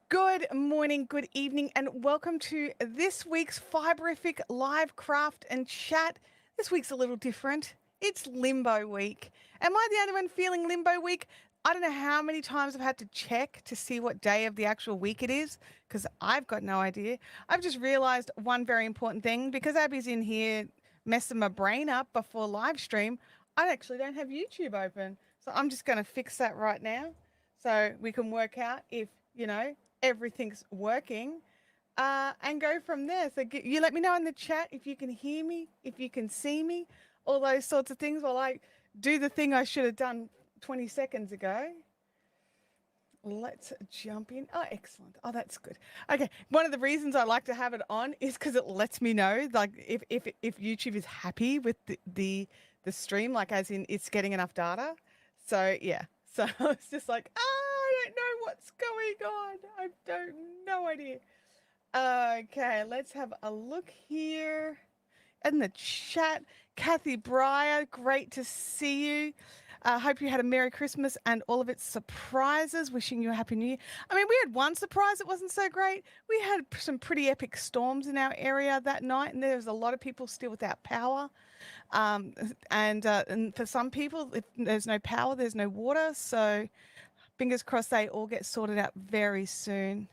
Good morning, good evening, and welcome to this week's Fiberific live craft and chat. This week's a little different. It's Limbo Week. Am I the only one feeling Limbo Week? I don't know how many times I've had to check to see what day of the actual week it is because I've got no idea. I've just realized one very important thing because Abby's in here messing my brain up before live stream. I actually don't have YouTube open. So I'm just going to fix that right now so we can work out if, everything's working and go from there. So you let me know in the chat if you can hear me, if you can see me, all those sorts of things while I do the thing I should have done 20 seconds ago. Let's jump in. Oh, excellent. Oh, that's good. Okay. One of the reasons I like to have it on is because it lets me know, like, if YouTube is happy with the stream, like as in it's getting enough data. So yeah. So it's just like, I don't know what's going on. I don't no idea. Okay, let's have a look here in the chat. Kathy Breyer, great to see you. Hope you had a Merry Christmas and all of its surprises. Wishing you a Happy New Year. I mean, we had one surprise that wasn't so great. We had some pretty epic storms in our area that night, and there was a lot of people still without power. And for some people, if there's no power, there's no water. So fingers crossed they all get sorted out very soon.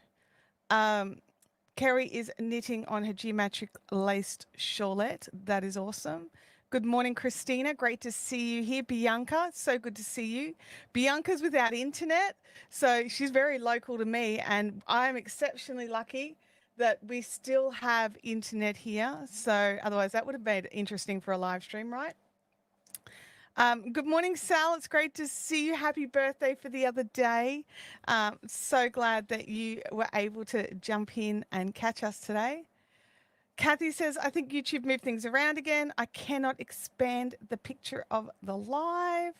Kerry is knitting on her geometric laced shawlette. That is awesome. Good morning, Christina. Great to see you here. Bianca, so good to see you. Bianca's without internet, so she's very local to me, and I'm exceptionally lucky that we still have internet here. So otherwise that would have made it interesting for a live stream, right? Good morning, Sal. It's great to see you. Happy birthday for the other day. So glad that you were able to jump in and catch us today. Kathy says, I think YouTube moved things around again. I cannot expand the picture of the live.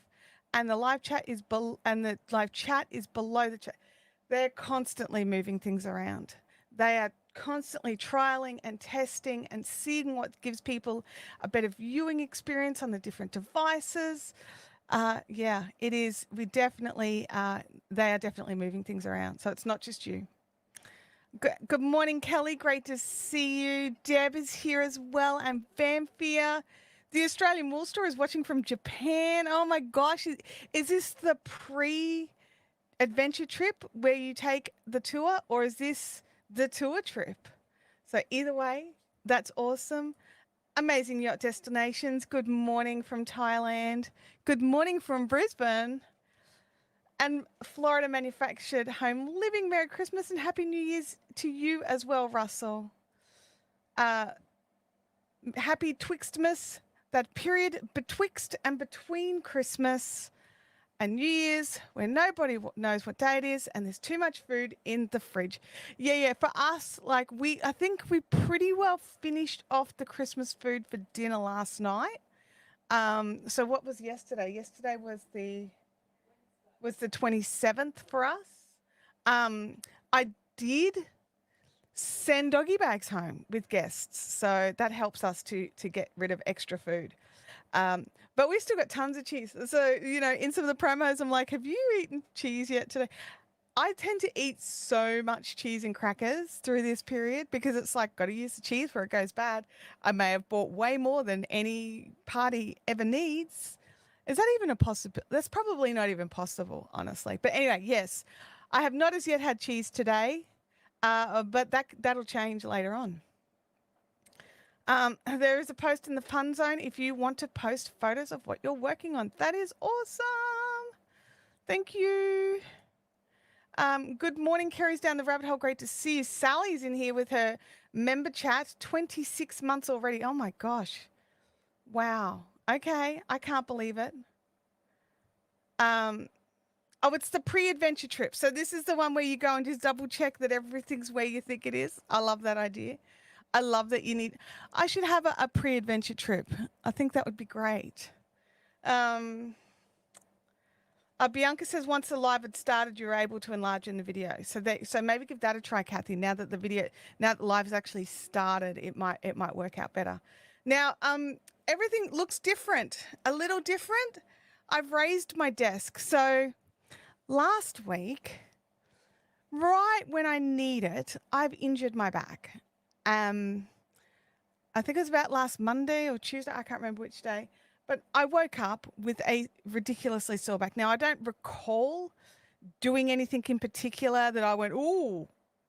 And the live chat is below the chat. They're constantly moving things around. They are constantly trialing and testing and seeing what gives people a better viewing experience on the different devices. Yeah, it is. They are definitely moving things around. So it's not just you. Good morning, Kelly. Great to see you. Deb is here as well, and Vampire. The Australian Wool Store is watching from Japan. Oh my gosh. Is this the pre-adventure trip where you take the tour, or is this the tour trip? So either way, that's awesome. Amazing yacht destinations. Good morning from Thailand. Good morning from Brisbane. And Florida Manufactured Home Living. Merry Christmas and Happy New Year's to you as well, Russell. Happy Twixtmas, that period betwixt and between Christmas and New Year's where nobody knows what day it is and there's too much food in the fridge. Yeah. For us, like I think we pretty well finished off the Christmas food for dinner last night. So what was yesterday? Yesterday was the 27th for us. I did send doggy bags home with guests, so that helps us to get rid of extra food. But we still got tons of cheese. So, in some of the promos, I'm like, have you eaten cheese yet today? I tend to eat so much cheese and crackers through this period because it's like, got to use the cheese before it goes bad. I may have bought way more than any party ever needs. Is that even a possibility? That's probably not even possible, honestly. But anyway, yes, I have not as yet had cheese today, but that'll change later on. There is a post in the fun zone if you want to post photos of what you're working on. That is awesome. Thank you. Good morning, Kerry's down the rabbit hole. Great to see you. Sally's in here with her member chat. 26 months already. Oh my gosh. Wow. Okay, I can't believe it. It's the pre-adventure trip. So this is the one where you go and just double check that everything's where you think it is. I love that idea. I love that I should have a pre-adventure trip. I think that would be great. Bianca says once the live had started, you're able to enlarge in the video. So maybe give that a try, Kathy. Now that the live has actually started, it might work out better. Now, everything looks different, a little different. I've raised my desk. So last week, right when I need it, I've injured my back. Um, I think it was about last Monday or Tuesday. I can't remember which day. But I woke up with a ridiculously sore back. Now, I don't recall doing anything in particular that I went, ooh,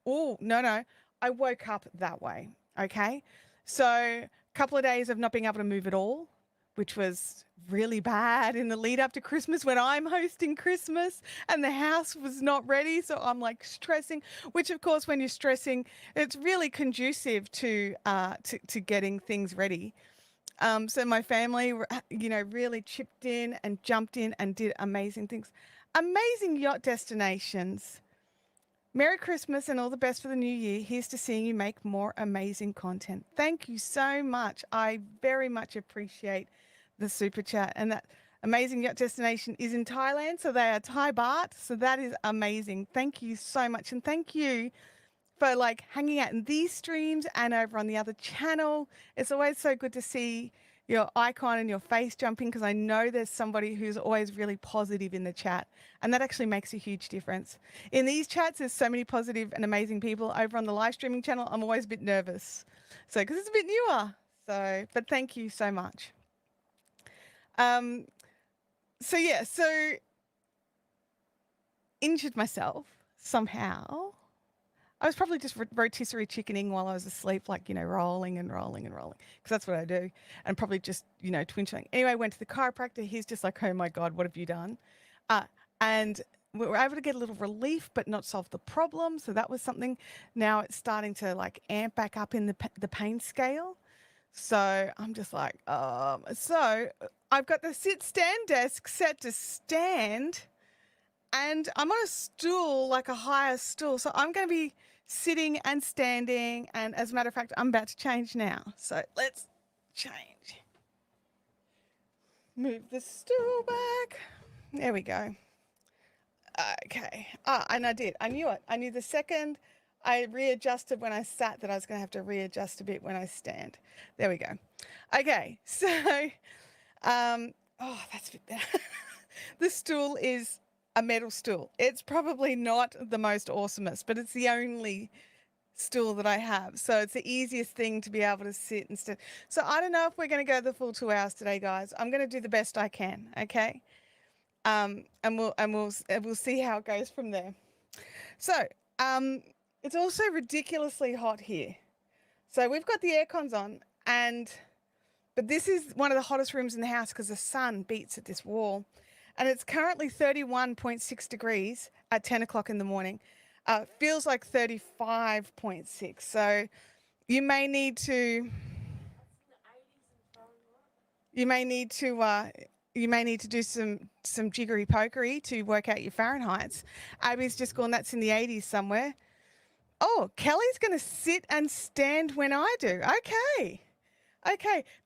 ooh, no, no. I woke up that way. Okay. So a couple of days of not being able to move at all, which was really bad in the lead up to Christmas when I'm hosting Christmas and the house was not ready. So I'm like stressing, which of course, when you're stressing, it's really conducive to getting things ready. So my family, really chipped in and jumped in and did amazing things. Amazing yacht destinations. Merry Christmas and all the best for the new year. Here's to seeing you make more amazing content. Thank you so much. I very much appreciate the super chat. And that amazing yacht destination is in Thailand. So they are Thai baht. So that is amazing. Thank you so much. And thank you for like hanging out in these streams and over on the other channel. It's always so good to see your icon and your face jumping because I know there's somebody who's always really positive in the chat, and that actually makes a huge difference. In these chats, there's so many positive and amazing people. Over on the live streaming channel, I'm always a bit nervous. So, because it's a bit newer. So, but thank you so much. So injured myself somehow. I was probably just rotisserie chickening while I was asleep, like, rolling and rolling and rolling, because that's what I do. And probably just, twinching. Anyway, I went to the chiropractor. He's just like, oh my God, what have you done? And we were able to get a little relief, but not solve the problem. So that was something. Now it's starting to like amp back up in the pain scale. So I'm just like, so I've got the sit stand desk set to stand. And I'm on a stool, like a higher stool. So I'm going to be sitting and standing. And as a matter of fact, I'm about to change now. So let's change. Move the stool back. There we go. Okay. And I did. I knew it. I knew the second I readjusted when I sat that I was going to have to readjust a bit when I stand. There we go. Okay. So, that's a bit better. The stool is a metal stool. It's probably not the most awesomest, but it's the only stool that I have. So it's the easiest thing to be able to sit and stand. So I don't know if we're going to go the full 2 hours today, guys. I'm going to do the best I can. Okay. And we'll see how it goes from there. So, it's also ridiculously hot here. So we've got the air cons on but this is one of the hottest rooms in the house because the sun beats at this wall. And it's currently 31.6 degrees at 10 o'clock in the morning. Feels like 35.6. So you may need to do some jiggery pokery to work out your Fahrenheits. Abby's just gone, that's in the 80s somewhere. Oh, Kelly's going to sit and stand when I do. Okay.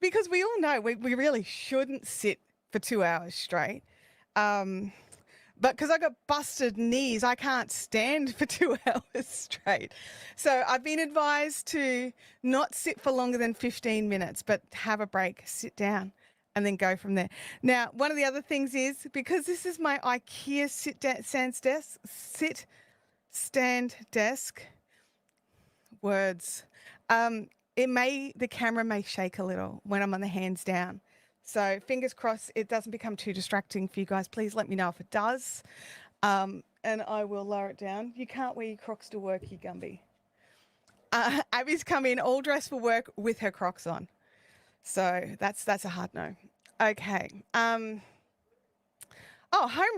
Because we all know we really shouldn't sit for 2 hours straight. But because I got busted knees, I can't stand for 2 hours straight. So I've been advised to not sit for longer than 15 minutes, but have a break, sit down, and then go from there. Now, one of the other things is, because this is my IKEA sit stand desk, words, the camera may shake a little when I'm on the hands down. So fingers crossed it doesn't become too distracting for you guys. Please let me know if it does. And I will lower it down. You can't wear your Crocs to work, you Gumby. Abby's come in all dressed for work with her Crocs on. So that's a hard no. Okay. Home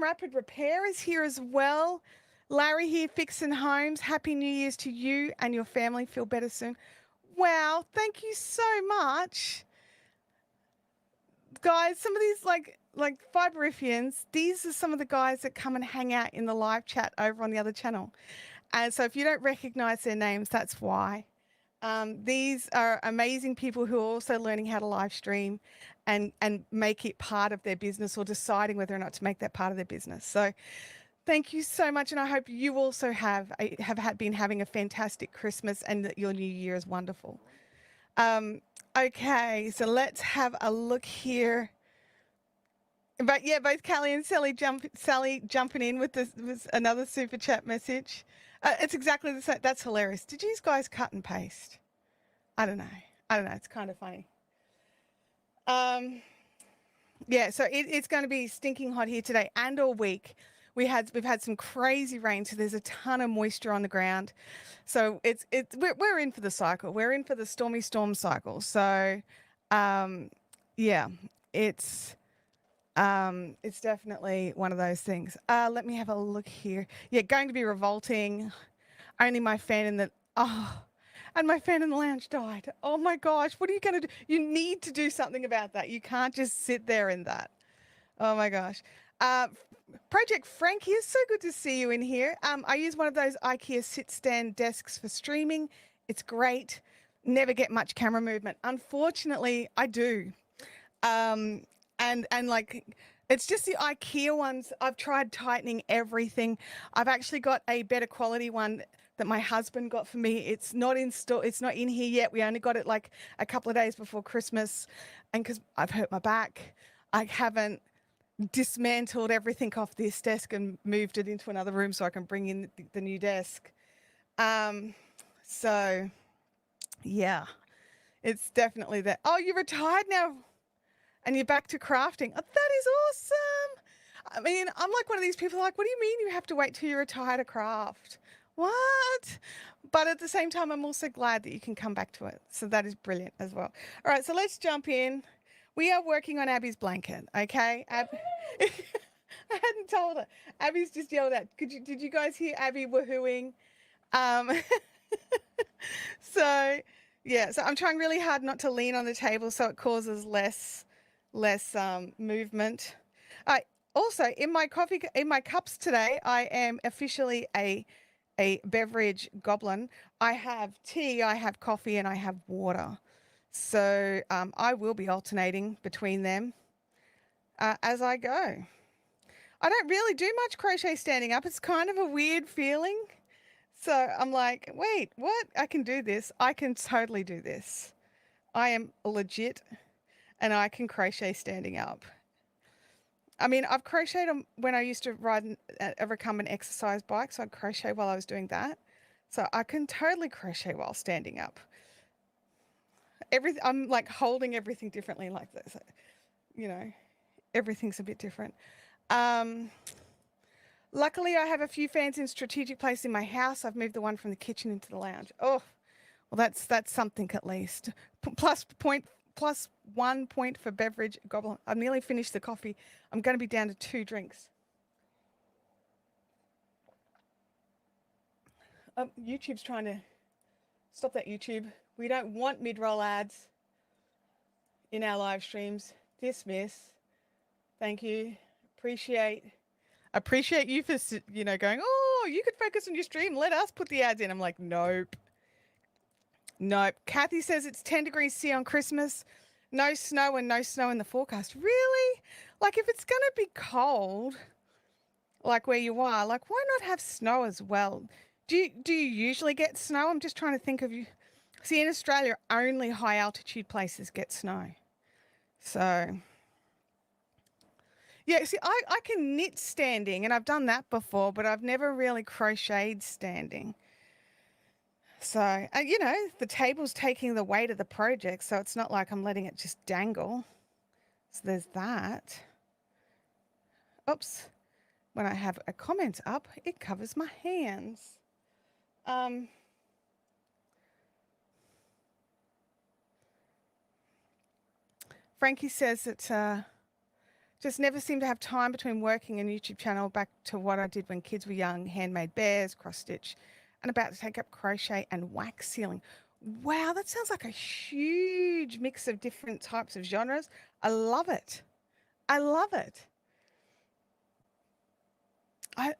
Rapid Repair is here as well. Larry here, Fixin' Homes. Happy New Year's to you and your family. Feel better soon. Wow, thank you so much. Guys, some of these like Fiberifians, these are some of the guys that come and hang out in the live chat over on the other channel. And so if you don't recognize their names, that's why. These are amazing people who are also learning how to live stream and make it part of their business, or deciding whether or not to make that part of their business. So thank you so much. And I hope you also have been having a fantastic Christmas and that your new year is wonderful. Okay, so let's have a look here. But yeah, both Callie and Sally jumping in with this was another super chat message. It's exactly the same. That's hilarious. Did you guys cut and paste? I don't know. I don't know. It's kind of funny. Um, yeah. So it's going to be stinking hot here today and all week. We've had some crazy rain, so there's a ton of moisture on the ground. So we're in for the cycle. We're in for the stormy storm cycle. So, yeah, it's. It's definitely one of those things. Let me have a look here. Yeah, going to be revolting. Only my fan in the and my fan in the lounge died. Oh my gosh, what are you going to do? You need to do something about that. You can't just sit there in that. Oh my gosh. Uh, Project Frankie, it's so good to see you in here. I use one of those IKEA sit stand desks for streaming. It's great. Never get much camera movement. Unfortunately, I do. Um, and like it's just the IKEA ones. I've tried tightening everything. I've actually got a better quality one that my husband got for me. It's not in store. It's not in here yet. We only got it like a couple of days before Christmas, and because I've hurt my back, I haven't dismantled everything off this desk and moved it into another room so I can bring in the new desk. So yeah, it's definitely that. Oh, you're retired now and you're back to crafting. Oh, that is awesome. I mean, I'm like one of these people like, what do you mean you have to wait till you retire to craft? What? But at the same time, I'm also glad that you can come back to it. So that is brilliant as well. All right, so let's jump in. We are working on Abby's blanket, okay? I hadn't told her. Abby's just yelled out. Did you guys hear Abby woohooing? Um, so yeah, so I'm trying really hard not to lean on the table so it causes less movement. Also in my cups today, I am officially a beverage goblin. I have tea, I have coffee, and I have water. So I will be alternating between them as I go. I don't really do much crochet standing up. It's kind of a weird feeling. So I'm like, wait, what? I can do this. I can totally do this. I am legit and I can crochet standing up. I mean, I've crocheted when I used to ride a recumbent exercise bike, so I'd crochet while I was doing that. So I can totally crochet while standing up. I'm like holding everything differently like this. You know, everything's a bit different. Luckily, I have a few fans in strategic place in my house. I've moved the one from the kitchen into the lounge. Oh, well, that's something at least. Plus 1 point for beverage goblin. I've nearly finished the coffee. I'm going to be down to 2 drinks. YouTube's trying to stop that. YouTube. We don't want mid-roll ads in our live streams. Dismiss. Thank you. Appreciate you for, going, oh, you could focus on your stream. Let us put the ads in. I'm like, nope. Nope. Kathy says it's 10 degrees C on Christmas. No snow and no snow in the forecast. Really? Like, if it's going to be cold, like where you are, like, why not have snow as well? Do you usually get snow? I'm just trying to think of you. See, in Australia, only high altitude places get snow. So, yeah, see, I can knit standing, and I've done that before, but I've never really crocheted standing. So, the table's taking the weight of the project, so it's not like I'm letting it just dangle. So there's that. Oops. When I have a comment up, it covers my hands. Frankie says that just never seem to have time between working and YouTube channel back to what I did when kids were young, handmade bears, cross stitch, and about to take up crochet and wax sealing. Wow, that sounds like a huge mix of different types of genres. I love it. I love it.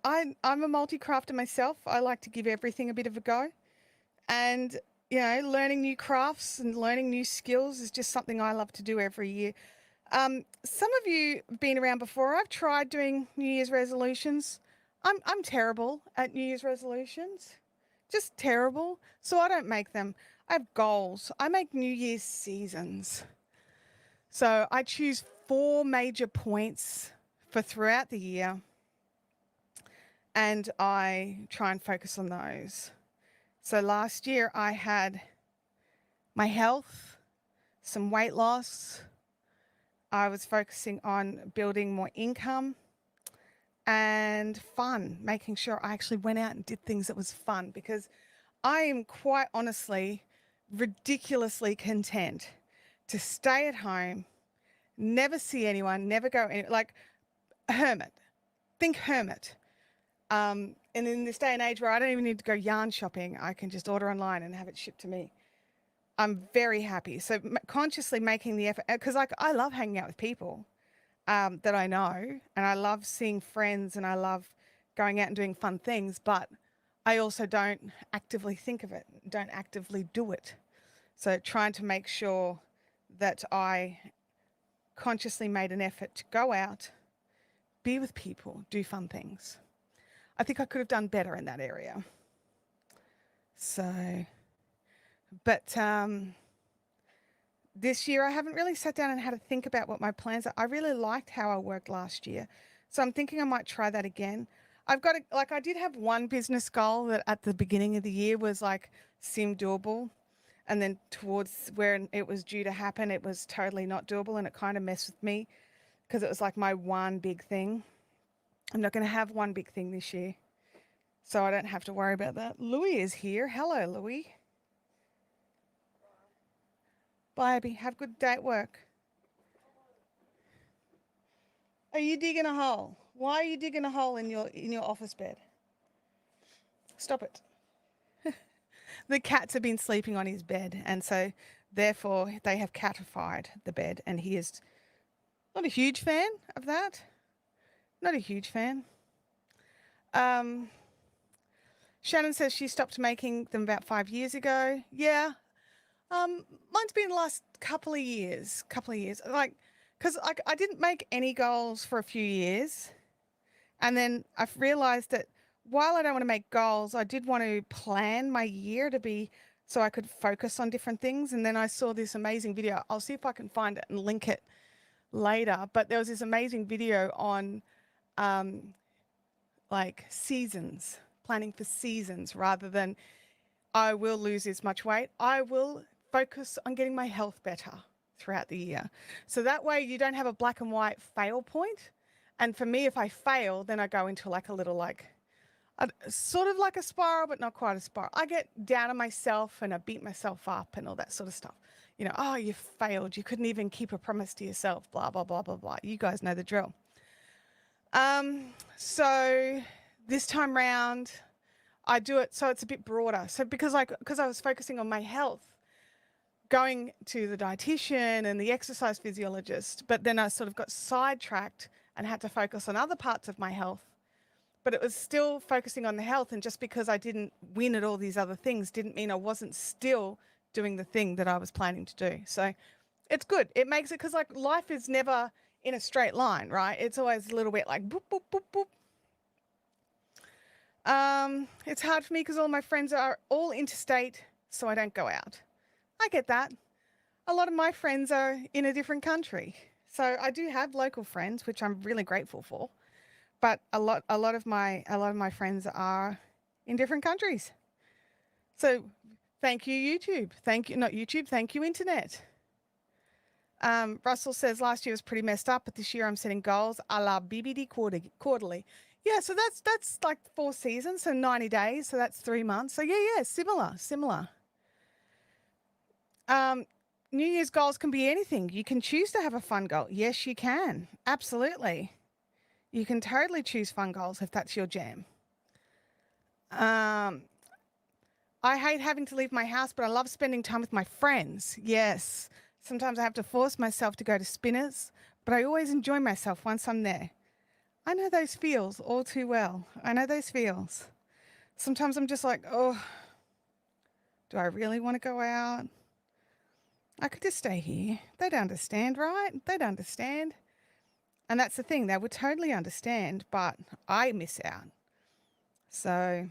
I'm a multi-crafter myself. I like to give everything a bit of a go. And, learning new crafts and learning new skills is just something I love to do every year. Some of you have been around before. I've tried doing New Year's resolutions. I'm terrible at New Year's resolutions. Just terrible. So I don't make them. I have goals. I make New Year's seasons. So I choose 4 major points for throughout the year, and I try and focus on those. So last year I had my health, some weight loss. I was focusing on building more income and fun, making sure I actually went out and did things that was fun, because I am quite honestly ridiculously content to stay at home, never see anyone, never go any, like hermit. Think hermit. And in this day and age where I don't even need to go yarn shopping, I can just order online and have it shipped to me. I'm very happy. So consciously making the effort, because like I love hanging out with people that I know, and I love seeing friends, and I love going out and doing fun things, but I also don't actively think of it, don't actively do it. So trying to make sure that I consciously made an effort to go out, be with people, do fun things. I think I could have done better in that area. So, but this year I haven't really sat down and had to think about what my plans are. I really liked how I worked last year. So I'm thinking I might try that again. I've got I did have one business goal that at the beginning of the year was like seemed doable. And then towards where it was due to happen, it was totally not doable, and it kind of messed with me because it was like my one big thing. I'm not going to have one big thing this year, so I don't have to worry about that. Louis is here. Hello, Louis. Bye, Abby. Have a good day at work. Are you digging a hole? Why are you digging a hole in your office bed? Stop it. The cats have been sleeping on his bed, and so therefore they have catified the bed, and he is not a huge fan of that. Not a huge fan. Shannon says she stopped making them about 5 years ago. Yeah. Mine's been the last couple of years. Like, because I didn't make any goals for a few years. And then I've realized that while I don't want to make goals, I did want to plan my year to be so I could focus on different things. And then I saw this amazing video. I'll see if I can find it and link it later. But there was this amazing video on like seasons, planning for seasons, rather than I will lose this much weight. I will focus on getting my health better throughout the year. So that way you don't have a black and white fail point. And for me, if I fail, then I go into like a little sort of like a spiral, but not quite a spiral. I get down on myself and I beat myself up and all that sort of stuff. You know, oh, you failed. You couldn't even keep a promise to yourself, blah, blah, blah, blah, blah. You guys know the drill. So this time round, I do it so it's a bit broader. So because I was focusing on my health, going to the dietitian and the exercise physiologist, but then I sort of got sidetracked and had to focus on other parts of my health. But it was still focusing on the health, and just because I didn't win at all these other things didn't mean I wasn't still doing the thing that I was planning to do. So it's good. It makes it, because like life is never in a straight line, right? It's always a little bit like boop, boop, boop, boop. It's hard for me because all my friends are all interstate, so I don't go out. I get that. A lot of my friends are in a different country. So I do have local friends, which I'm really grateful for. But a lot of my friends are in different countries. So thank you, YouTube. Thank you, Internet. Russell says last year was pretty messed up, but this year I'm setting goals a la BBD quarterly. Yeah, so that's like 4 seasons, so 90 days, so that's 3 months. So yeah, similar. New Year's goals can be anything. You can choose to have a fun goal. Yes, you can. Absolutely. You can totally choose fun goals if that's your jam. I hate having to leave my house, but I love spending time with my friends. Yes. Sometimes I have to force myself to go to Spinners, but I always enjoy myself once I'm there. I know those feels all too well. I know those feels. Sometimes I'm just like, oh, do I really want to go out? I could just stay here. They'd understand, right? They'd understand. And that's the thing. They would totally understand, but I miss out. So,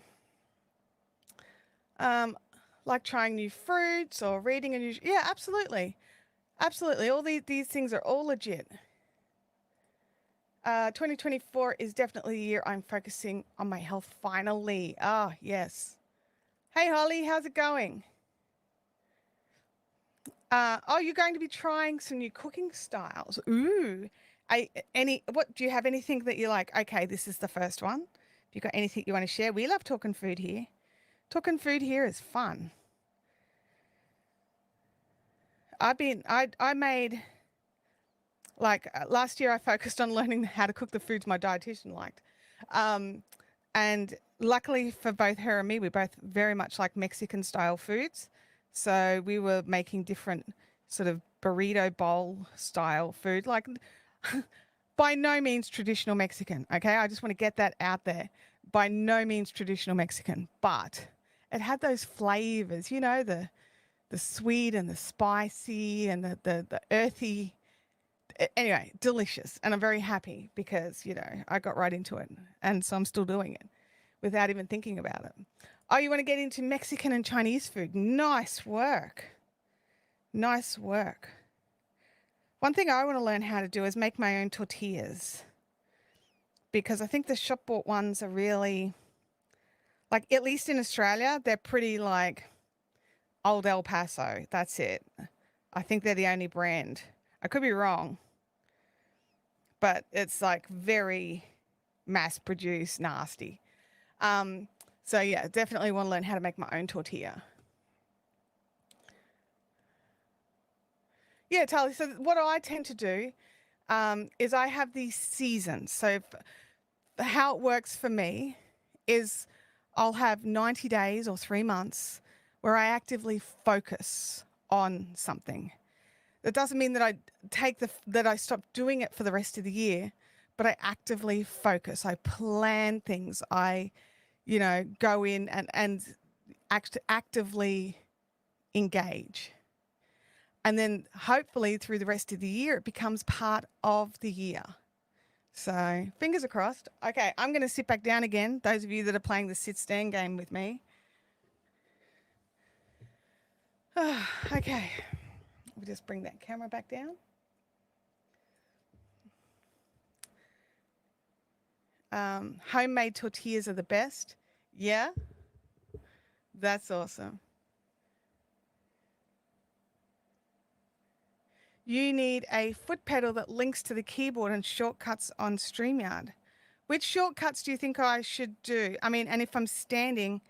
like trying new fruits or reading a new... Yeah, absolutely. Absolutely. All these things are all legit. 2024 is definitely the year I'm focusing on my health finally. Ah, yes. Hey, Holly, how's it going? Oh, you're going to be trying some new cooking styles. Ooh. What do you have anything that you're like, okay, this is the first one? Have you got anything you want to share? We love talking food here. Talking food here is fun. I made like last year I focused on learning how to cook the foods my dietitian liked. Um, and luckily for both her and me, we both very much like Mexican style foods. So we were making different sort of burrito bowl style food, like by no means traditional Mexican. Okay. I just want to get that out there. By no means traditional Mexican, but it had those flavors, the sweet and the spicy and the earthy. Anyway, delicious. And I'm very happy because, I got right into it. And so I'm still doing it without even thinking about it. Oh, you want to get into Mexican and Chinese food? Nice work. Nice work. One thing I want to learn how to do is make my own tortillas because I think the shop bought ones are really, like, at least in Australia, they're pretty like Old El Paso. That's it. I think they're the only brand. I could be wrong, but it's like very mass produced, nasty. So yeah, definitely want to learn how to make my own tortilla. Yeah, Tali. So what I tend to do is I have these seasons. So how it works for me is I'll have 90 days or 3 months where I actively focus on something. That doesn't mean that I stop doing it for the rest of the year, but I actively focus. I plan things. I, go in and actively engage. And then hopefully through the rest of the year, it becomes part of the year. So fingers are crossed. Okay, I'm going to sit back down again. Those of you that are playing the sit stand game with me. Okay, we'll just bring that camera back down. Homemade tortillas are the best. Yeah, that's awesome. You need a foot pedal that links to the keyboard and shortcuts on StreamYard. Which shortcuts do you think I should do? I mean, and if I'm standing,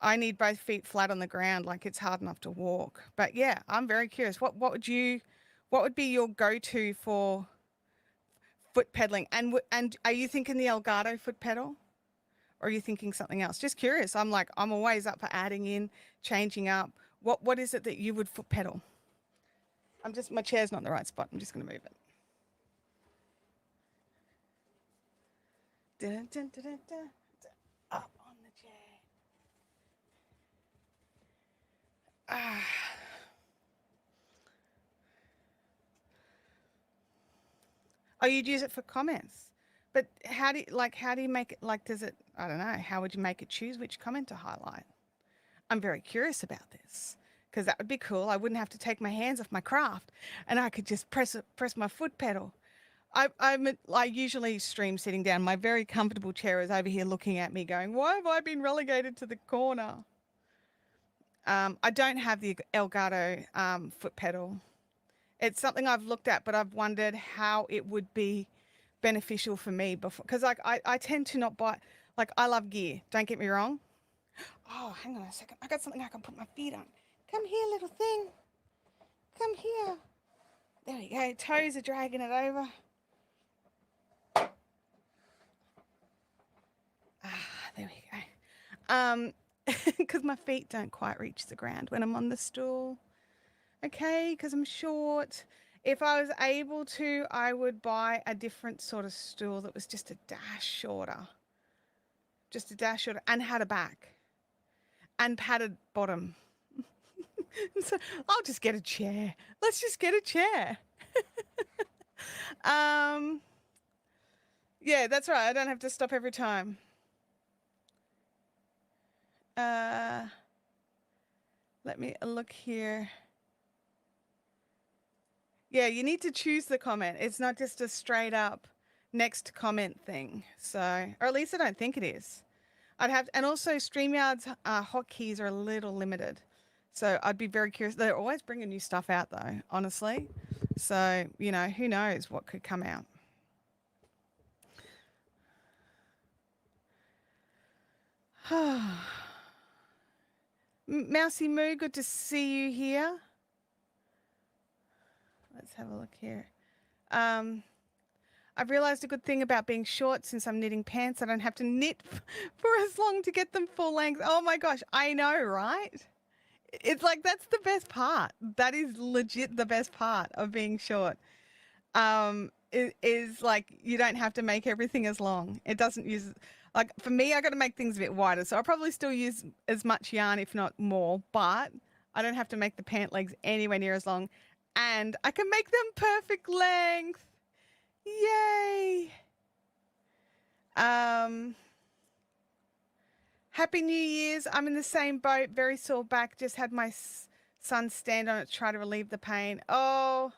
I need both feet flat on the ground, like it's hard enough to walk. But yeah, I'm very curious. What would be your go-to for foot pedaling? And are you thinking the Elgato foot pedal? Or are you thinking something else? Just curious. I'm always up for adding in, changing up. What is it that you would foot pedal? My chair's not in the right spot. I'm just going to move it. Dun, dun, dun, dun, dun. Up on the chair. Ah. Oh, you'd use it for comments. But how do you make it, like, I don't know, how would you make it choose which comment to highlight? I'm very curious about this because that would be cool. I wouldn't have to take my hands off my craft and I could just press my foot pedal. I usually stream sitting down. My very comfortable chair is over here looking at me going, why have I been relegated to the corner? I don't have the Elgato foot pedal. It's something I've looked at, but I've wondered how it would be beneficial for me before. Because I tend to not buy, like I love gear. Don't get me wrong. Oh, hang on a second. I got something I can put my feet on. Come here, little thing. Come here. There we go. Toes are dragging it over. There we go. Because my feet don't quite reach the ground when I'm on the stool. Okay, because I'm short. If I was able to, I would buy a different sort of stool that was just a dash shorter. Just a dash shorter and had a back and padded bottom. So I'll just get a chair. Let's just get a chair. Yeah, that's right. I don't have to stop every time. Let me look here. Yeah, you need to choose the comment. It's not just a straight up next comment thing. So, or at least I don't think it is. I'd have, and also StreamYard's hotkeys are a little limited. So I'd be very curious. They're always bringing new stuff out though, honestly. So, who knows what could come out. Mousy Moo, good to see you here. Let's have a look here. I've realized a good thing about being short since I'm knitting pants. I don't have to knit for as long to get them full length. Oh my gosh, I know, right? It's like that's the best part. That is legit the best part of being short. Is like you don't have to make everything as long. It doesn't use like for me, I got to make things a bit wider. So I'll probably still use as much yarn, if not more, but I don't have to make the pant legs anywhere near as long, and I can make them perfect length. Yay! Happy New Year's. I'm in the same boat. Very sore back. Just had my son stand on it to try to relieve the pain. Oh,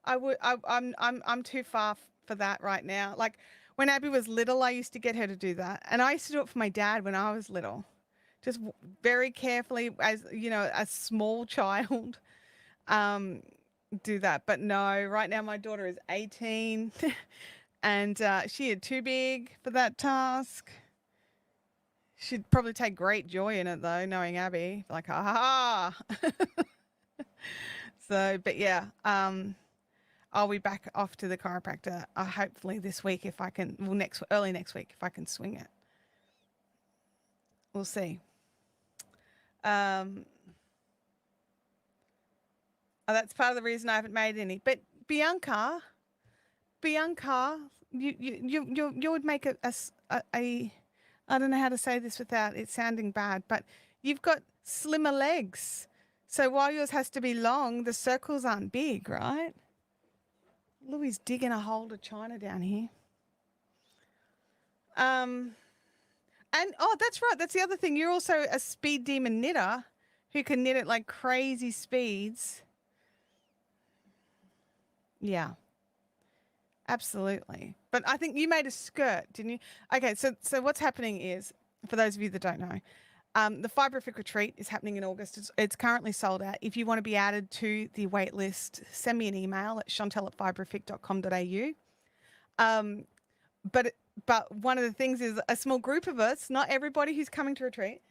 I'm too far for that right now. Like when Abby was little, I used to get her to do that, and I used to do it for my dad when I was little, just very carefully as a small child. Do that. But no, right now my daughter is 18 and she is too big for that task. She'd probably take great joy in it though, knowing Abby. Like, ha ha ha. So, but yeah, I'll be back off to the chiropractor hopefully this week if I can, well, early next week if I can swing it. We'll see. Oh, that's part of the reason I haven't made any. But Bianca, you would make a I don't know how to say this without it sounding bad, but you've got slimmer legs. So while yours has to be long, the circles aren't big, right? Louis digging a hole to China down here. And oh, that's right. That's the other thing. You're also a speed demon knitter who can knit at like crazy speeds. Yeah, absolutely. But I think you made a skirt, didn't you? Okay, so what's happening is, for those of you that don't know, the Fibrific Retreat is happening in August. It's currently sold out. If you want to be added to the wait list, send me an email at chantel@fibrific.com.au. But one of the things is a small group of us, not everybody who's coming to retreat,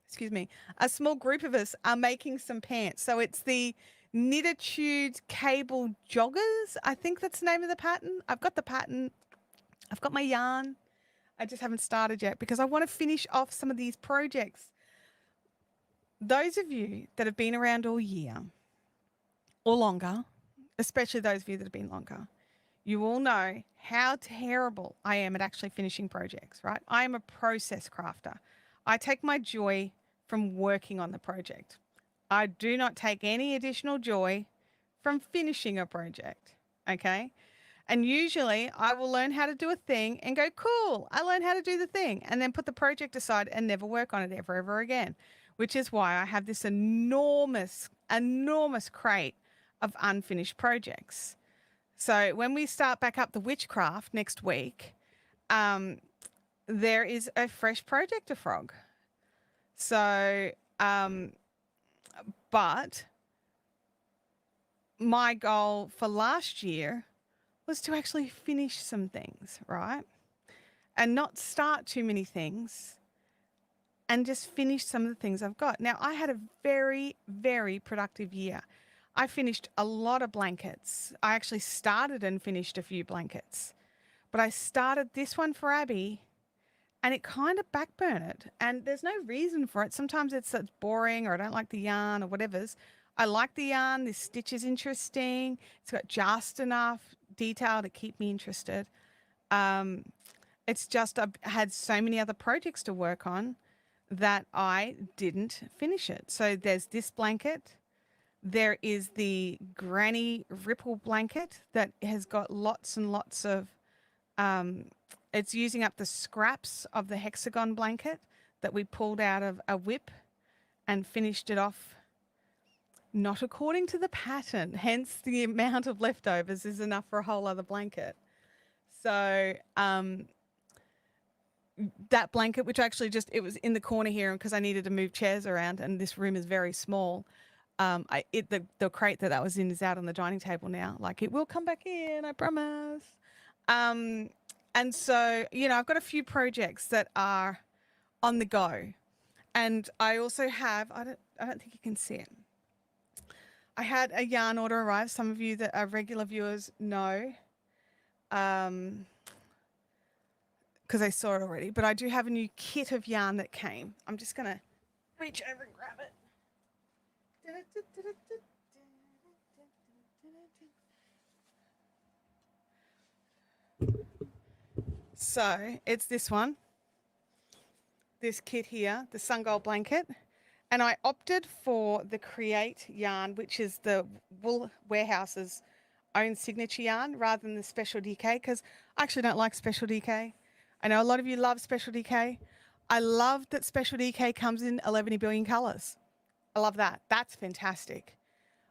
excuse me, a small group of us are making some pants. So it's the Knititude Cable Joggers. I think that's the name of the pattern. I've got the pattern. I've got my yarn. I just haven't started yet because I want to finish off some of these projects. Those of you that have been around all year or longer, especially those of you that have been longer, you all know how terrible I am at actually finishing projects, right? I am a process crafter. I take my joy from working on the project. I do not take any additional joy from finishing a project, okay? And usually I will learn how to do a thing and go, cool, I learned how to do the thing, and then put the project aside and never work on it ever again, which is why I have this enormous crate of unfinished projects. So when we start back up the witchcraft next week, there is a fresh project to frog. So, but my goal for last year was to actually finish some things, right? And not start too many things and just finish some of the things I've got. Now, I had a very, very productive year. I finished a lot of blankets. I actually started and finished a few blankets, but I started this one for Abby and it kind of backburned, and there's no reason for it. Sometimes it's boring or I don't like the yarn or whatever's. I like the yarn. This stitch is interesting. It's got just enough detail to keep me interested. It's just I've had so many other projects to work on that I didn't finish it. So there's this blanket. There is the granny ripple blanket that has got lots and lots of, it's using up the scraps of the hexagon blanket that we pulled out of a whip and finished it off not according to the pattern. Hence the amount of leftovers is enough for a whole other blanket. So that blanket, which actually just, it was in the corner here because I needed to move chairs around and this room is very small. The crate that was in is out on the dining table now. Like it will come back in, I promise. Um, and so, I've got a few projects that are on the go. And I also have, I don't think you can see it. I had a yarn order arrive. Some of you that are regular viewers know, because I saw it already, but I do have a new kit of yarn that came. I'm just going to reach over and grab it. So it's this one, this kit here, the Sun Gold blanket. And I opted for the Create yarn, which is the Wool Warehouse's own signature yarn, rather than the Special DK, because I actually don't like Special DK. I know a lot of you love Special DK. I love that Special DK comes in 11 billion colors. I love that. That's fantastic.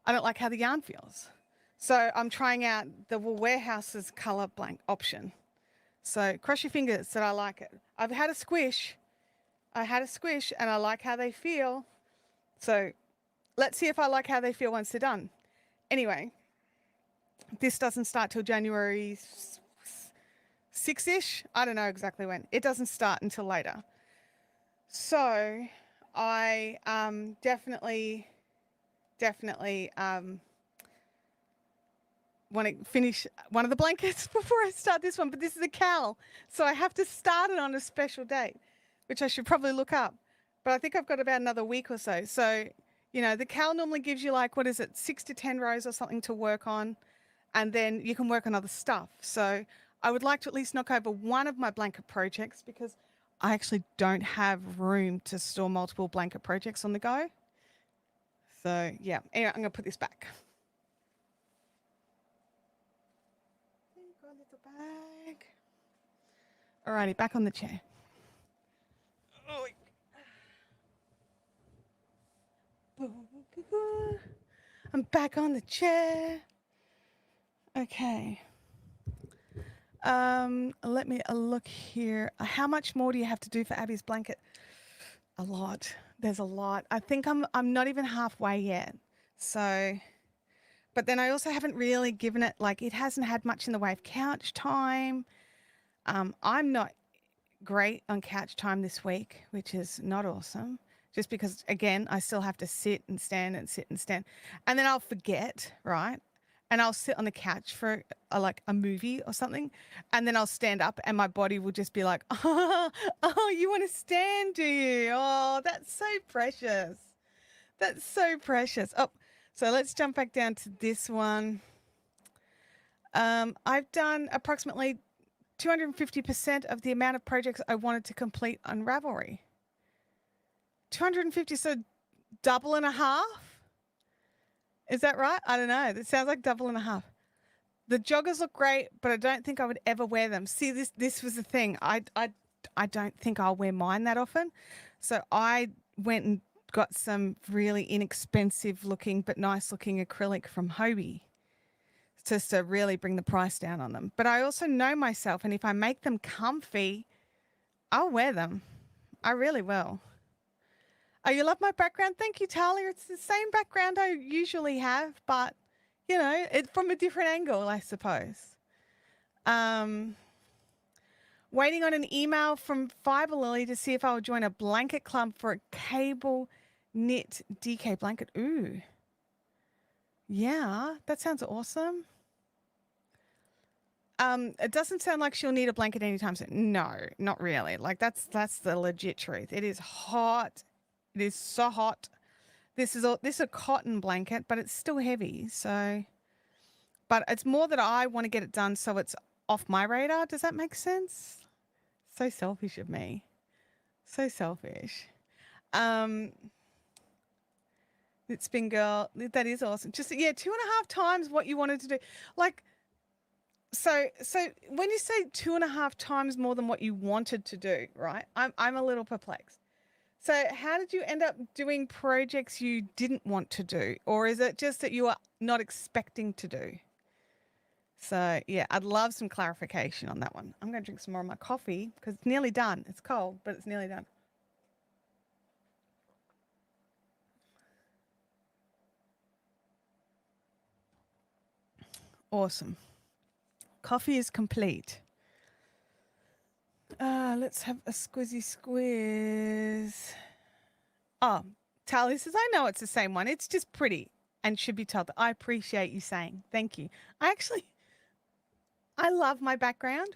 I don't like how the yarn feels. So I'm trying out the Wool Warehouse's color blank option. So cross your fingers that I like it. I've had a squish. I had a squish and I like how they feel. So let's see if I like how they feel once they're done. Anyway, this doesn't start till January 6-ish. I don't know exactly when. It doesn't start until later. So I definitely want to finish one of the blankets before I start this one, but this is a cowl. So I have to start it on a special date, which I should probably look up. But I think I've got about another week or so. So, the cowl normally gives you 6 to 10 rows or something to work on. And then you can work on other stuff. So I would like to at least knock over one of my blanket projects because I actually don't have room to store multiple blanket projects on the go. So yeah, anyway, I'm going to put this back. Bag. Alrighty, back on the chair. I'm back on the chair. Okay. Let me look here. How much more do you have to do for Abby's blanket? A lot. There's a lot. I think I'm not even halfway yet. So, but then I also haven't really given it, it hasn't had much in the way of couch time. I'm not great on couch time this week, which is not awesome. Just because, again, I still have to sit and stand and sit and stand. And then I'll forget, right? And I'll sit on the couch for a movie or something. And then I'll stand up and my body will just be like, oh, you want to stand, do you? Oh, that's so precious. That's so precious. Oh, so let's jump back down to this one. I've done approximately 250% of the amount of projects I wanted to complete on Ravelry. 250, so double and a half? Is that right? I don't know. That sounds like double and a half. The joggers look great, but I don't think I would ever wear them. See, this was the thing. I don't think I'll wear mine that often. So I went and got some really inexpensive looking but nice looking acrylic from Hobie, just to really bring the price down on them. But I also know myself, and if I make them comfy, I'll wear them. I really will. Oh, you love my background? Thank you, Talia. It's the same background I usually have, but, it's from a different angle, I suppose. Waiting on an email from Fiber Lily to see if I will join a blanket club for a cable knit DK blanket. Ooh. Yeah, that sounds awesome. It doesn't sound like she'll need a blanket anytime soon. No, not really. That's the legit truth. It is hot. It is so hot. This is a cotton blanket, but it's still heavy. So, but it's more that I want to get it done so it's off my radar. Does that make sense? So selfish of me. So selfish. It's been girl. That is awesome. Just 2.5 times what you wanted to do. So when you say 2.5 times more than what you wanted to do, right? I'm a little perplexed. So how did you end up doing projects you didn't want to do? Or is it just that you are not expecting to do? So, yeah, I'd love some clarification on that one. I'm going to drink some more of my coffee because it's nearly done. It's cold, but it's nearly done. Awesome. Coffee is complete. Let's have a squizzy squiz. Oh, Tally says, I know it's the same one. It's just pretty and should be told. I appreciate you saying. Thank you. I love my background.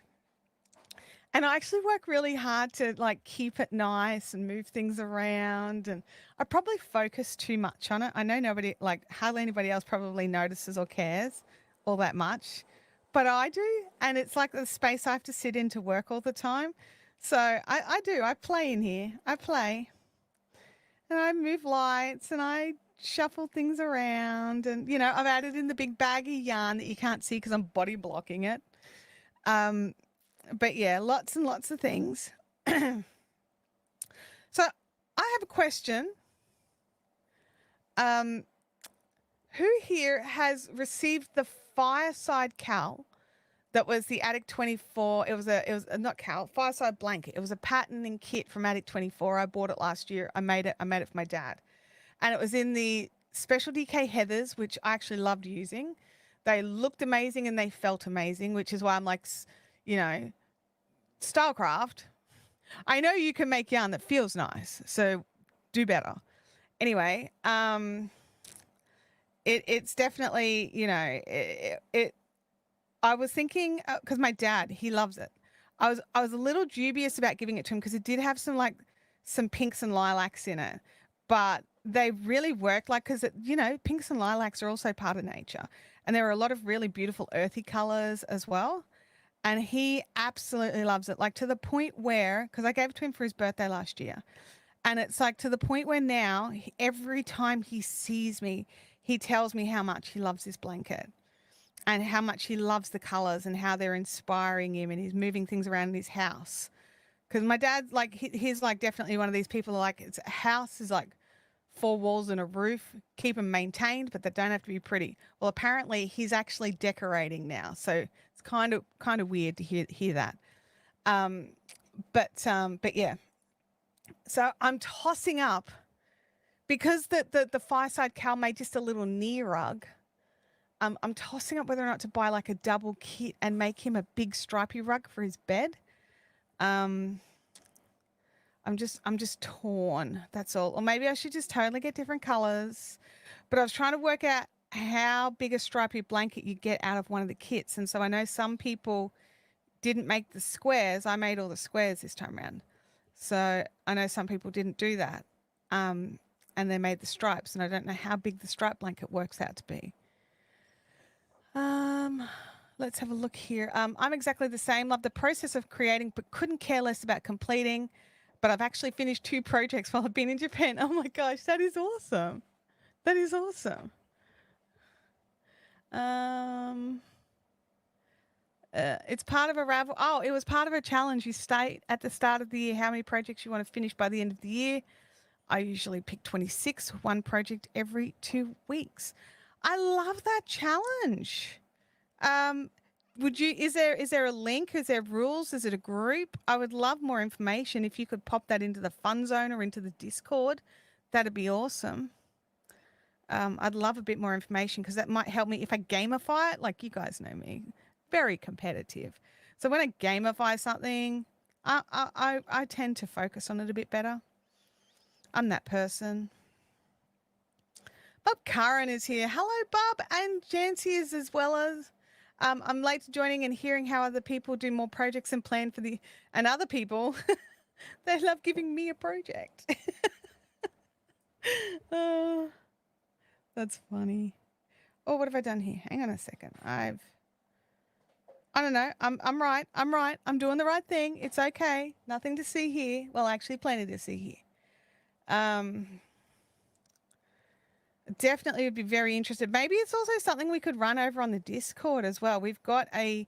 And I actually work really hard to like keep it nice and move things around. And I probably focus too much on it. I know nobody, like hardly anybody else probably notices or cares all that much, but I do. And it's like the space I have to sit in to work all the time. So I do. I play in here. I play and I move lights and I shuffle things around. And, you know, I've added in the big baggy yarn that you can't see because I'm body blocking it. But yeah, lots and lots of things. So I have a question. Who here has received the fireside cowl that was the Attic 24? It was not cowl, fireside blanket. It was a patterning kit from Attic 24. I bought it last year. I made it for my dad. And it was in the Special DK Heathers, which I actually loved using. They looked amazing and they felt amazing, which is why I'm like, you know, Stylecraft. I know you can make yarn that feels nice, so do better. Anyway, it's definitely, you know, I was thinking because my dad, he loves it. I was a little dubious about giving it to him because it did have some pinks and lilacs in it, but they really worked like because you know pinks and lilacs are also part of nature, and there are a lot of really beautiful earthy colors as well. And he absolutely loves it, like to the point where, because I gave it to him for his birthday last year, and it's like to the point where now every time he sees me, he tells me how much he loves this blanket and how much he loves the colors and how they're inspiring him, and he's moving things around in his house. Because my dad's like, he's like definitely one of these people like, it's a house is like four walls and a roof, keep them maintained, but they don't have to be pretty. Well, apparently he's actually decorating now. So it's kind of weird to hear that. But yeah. So I'm tossing up because the fireside cowl made just a little knee rug. I'm tossing up whether or not to buy like a double kit and make him a big stripy rug for his bed. I'm just torn. That's all. Or maybe I should just totally get different colors. But I was trying to work out how big a stripy blanket you get out of one of the kits. And so I know some people didn't make the squares. I made all the squares this time around. So I know some people didn't do that. And they made the stripes. And I don't know how big the stripe blanket works out to be. Let's have a look here. I'm exactly the same. Love the process of creating, but couldn't care less about completing. But I've actually finished 2 projects while I've been in Japan. Oh my gosh, that is awesome. That is awesome. It's part of a ravel. Oh, it was part of a challenge. You state at the start of the year how many projects you want to finish by the end of the year. I usually pick 26, one project every 2 weeks. I love that challenge. Is there a link? Is there rules? Is it a group? I would love more information. If you could pop that into the fun zone or into the Discord, that'd be awesome. I'd love a bit more information because that might help me if I gamify it. Like you guys know me, very competitive. So when I gamify something, I tend to focus on it a bit better. I'm that person. Bob Curran is here. Hello, Bob, and Jancy is as well as. I'm late to joining and hearing how other people do more projects and plan for and other people, they love giving me a project. Oh, that's funny. Oh, what have I done here? Hang on a second. I don't know. I'm right. I'm right. I'm doing the right thing. It's okay. Nothing to see here. Well, actually plenty to see here. Definitely would be very interested. Maybe it's also something we could run over on the Discord as well. We've got I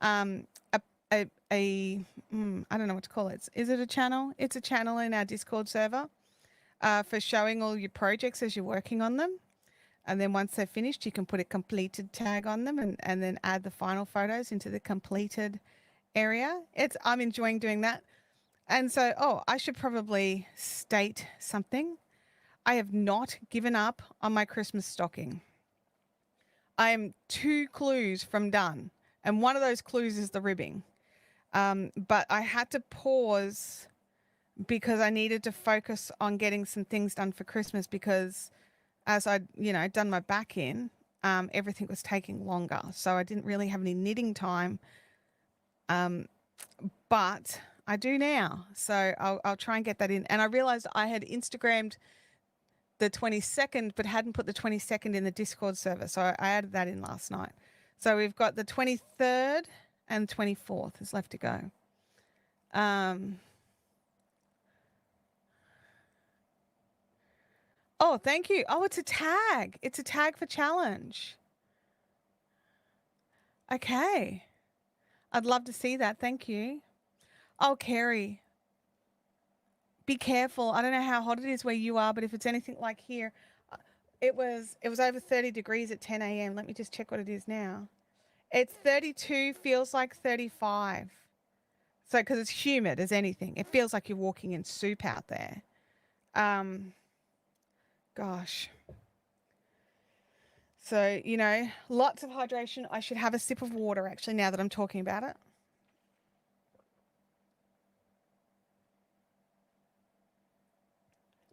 don't know what to call it. Is it a channel? It's a channel in our Discord server for showing all your projects as you're working on them. And then once they're finished, you can put a completed tag on them and then add the final photos into the completed area. I'm enjoying doing that. And so, I should probably state something. I have not given up on my Christmas stocking. I am 2 clues from done. And one of those clues is the ribbing. But I had to pause because I needed to focus on getting some things done for Christmas because as I'd, done my back in, everything was taking longer. So I didn't really have any knitting time. But I do now. So I'll try and get that in. And I realized I had Instagrammed the 22nd, but hadn't put the 22nd in the Discord server. So I added that in last night. So we've got the 23rd and 24th is left to go. Oh, thank you. Oh, it's a tag. It's a tag for challenge. Okay. I'd love to see that. Thank you. Oh, Kerry, be careful. I don't know how hot it is where you are, but if it's anything like here, it was over 30 degrees at 10 a.m. Let me just check what it is now. It's 32, feels like 35. So, because it's humid as anything, it feels like you're walking in soup out there. Gosh. So, lots of hydration. I should have a sip of water actually now that I'm talking about it.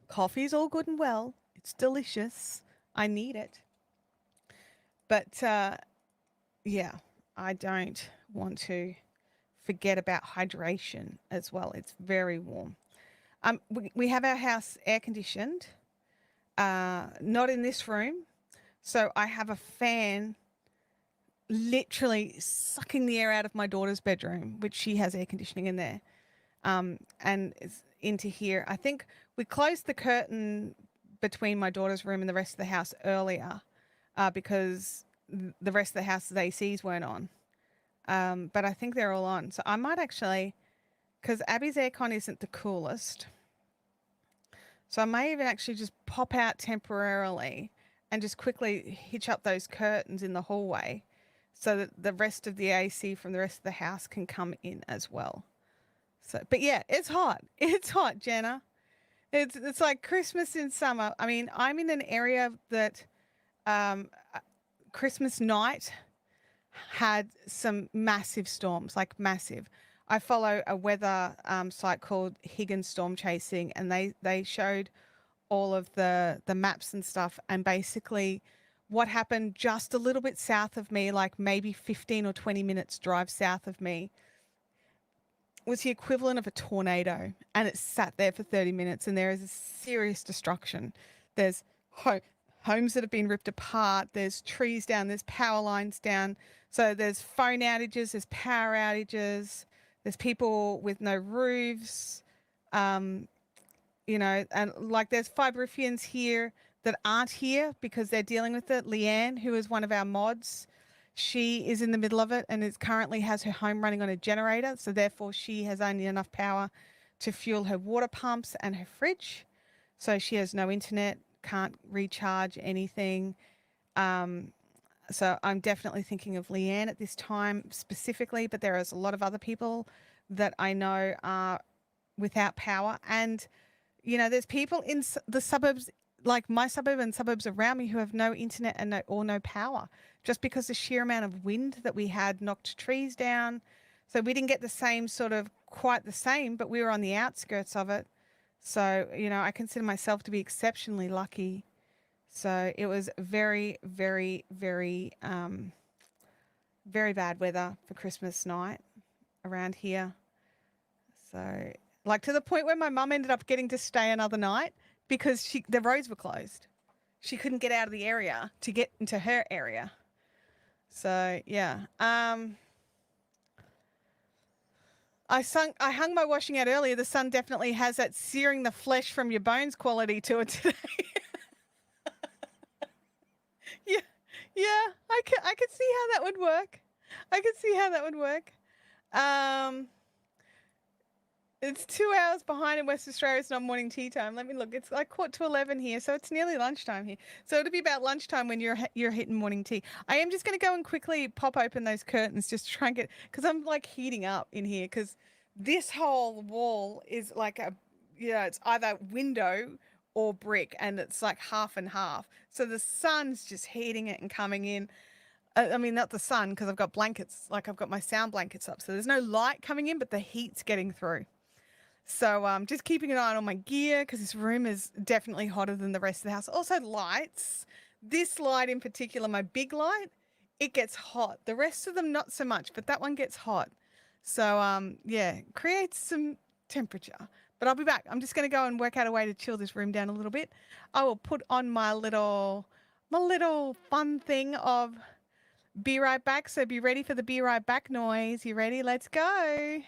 Coffee's all good and well. It's delicious. I need it. But yeah, I don't want to forget about hydration as well. It's very warm. We have our house air conditioned, not in this room. So I have a fan literally sucking the air out of my daughter's bedroom, which she has air conditioning in there, and it's into here. I think we closed the curtain between my daughter's room and the rest of the house earlier because the rest of the house's ACs weren't on. But I think they're all on. So I might actually, because Abby's aircon isn't the coolest, so I may even actually just pop out temporarily and just quickly hitch up those curtains in the hallway so that the rest of the AC from the rest of the house can come in as well. So, but yeah, it's hot. It's hot, Jenna. It's like Christmas in summer. I mean, I'm in an area that Christmas night had some massive storms, like massive. I follow a weather site called Higgins Storm Chasing, and they showed all of the maps and stuff, and basically what happened just a little bit south of me, like maybe 15 or 20 minutes drive south of me, was the equivalent of a tornado, and it sat there for 30 minutes, and there is a serious destruction. There's homes that have been ripped apart. There's trees down. There's power lines down. So there's phone outages. There's power outages. There's people with no roofs. And like there's Fibrifians here that aren't here because they're dealing with it. Leanne, who is one of our mods, she is in the middle of it and currently has her home running on a generator. So therefore she has only enough power to fuel her water pumps and her fridge. So she has no internet, can't recharge anything. So I'm definitely thinking of Leanne at this time specifically, but there is a lot of other people that I know are without power. And, there's people in the suburbs, like my suburb and suburbs around me, who have no internet and no power, just because the sheer amount of wind that we had knocked trees down. So we didn't get the same quite the same, but we were on the outskirts of it. So, I consider myself to be exceptionally lucky. So it was very, very, very, very bad weather for Christmas night around here. So, like to the point where my mum ended up getting to stay another night because the roads were closed. She couldn't get out of the area to get into her area. So yeah. I hung my washing out earlier. The sun definitely has that searing the flesh from your bones quality to it today. Yeah, I could see how that would work. I could see how that would work. It's 2 hours behind in West Australia. It's not morning tea time. Let me look. It's like quarter to 11 here, so it's nearly lunchtime here. So it'll be about lunchtime when you're hitting morning tea. I am just going to go and quickly pop open those curtains just to try and get, because I'm like heating up in here because this whole wall is like it's either window or brick, and it's like half and half. So the sun's just heating it and coming in. I mean, not the sun because I've got blankets, like I've got my sound blankets up. So there's no light coming in, but the heat's getting through. So just keeping an eye on all my gear because this room is definitely hotter than the rest of the house. Also lights. This light in particular, my big light, it gets hot. The rest of them not so much, but that one gets hot. So yeah, creates some temperature. But I'll be back. I'm just going to go and work out a way to chill this room down a little bit. I will put on my little fun thing of be right back. So be ready for the be right back noise. You ready? Let's go.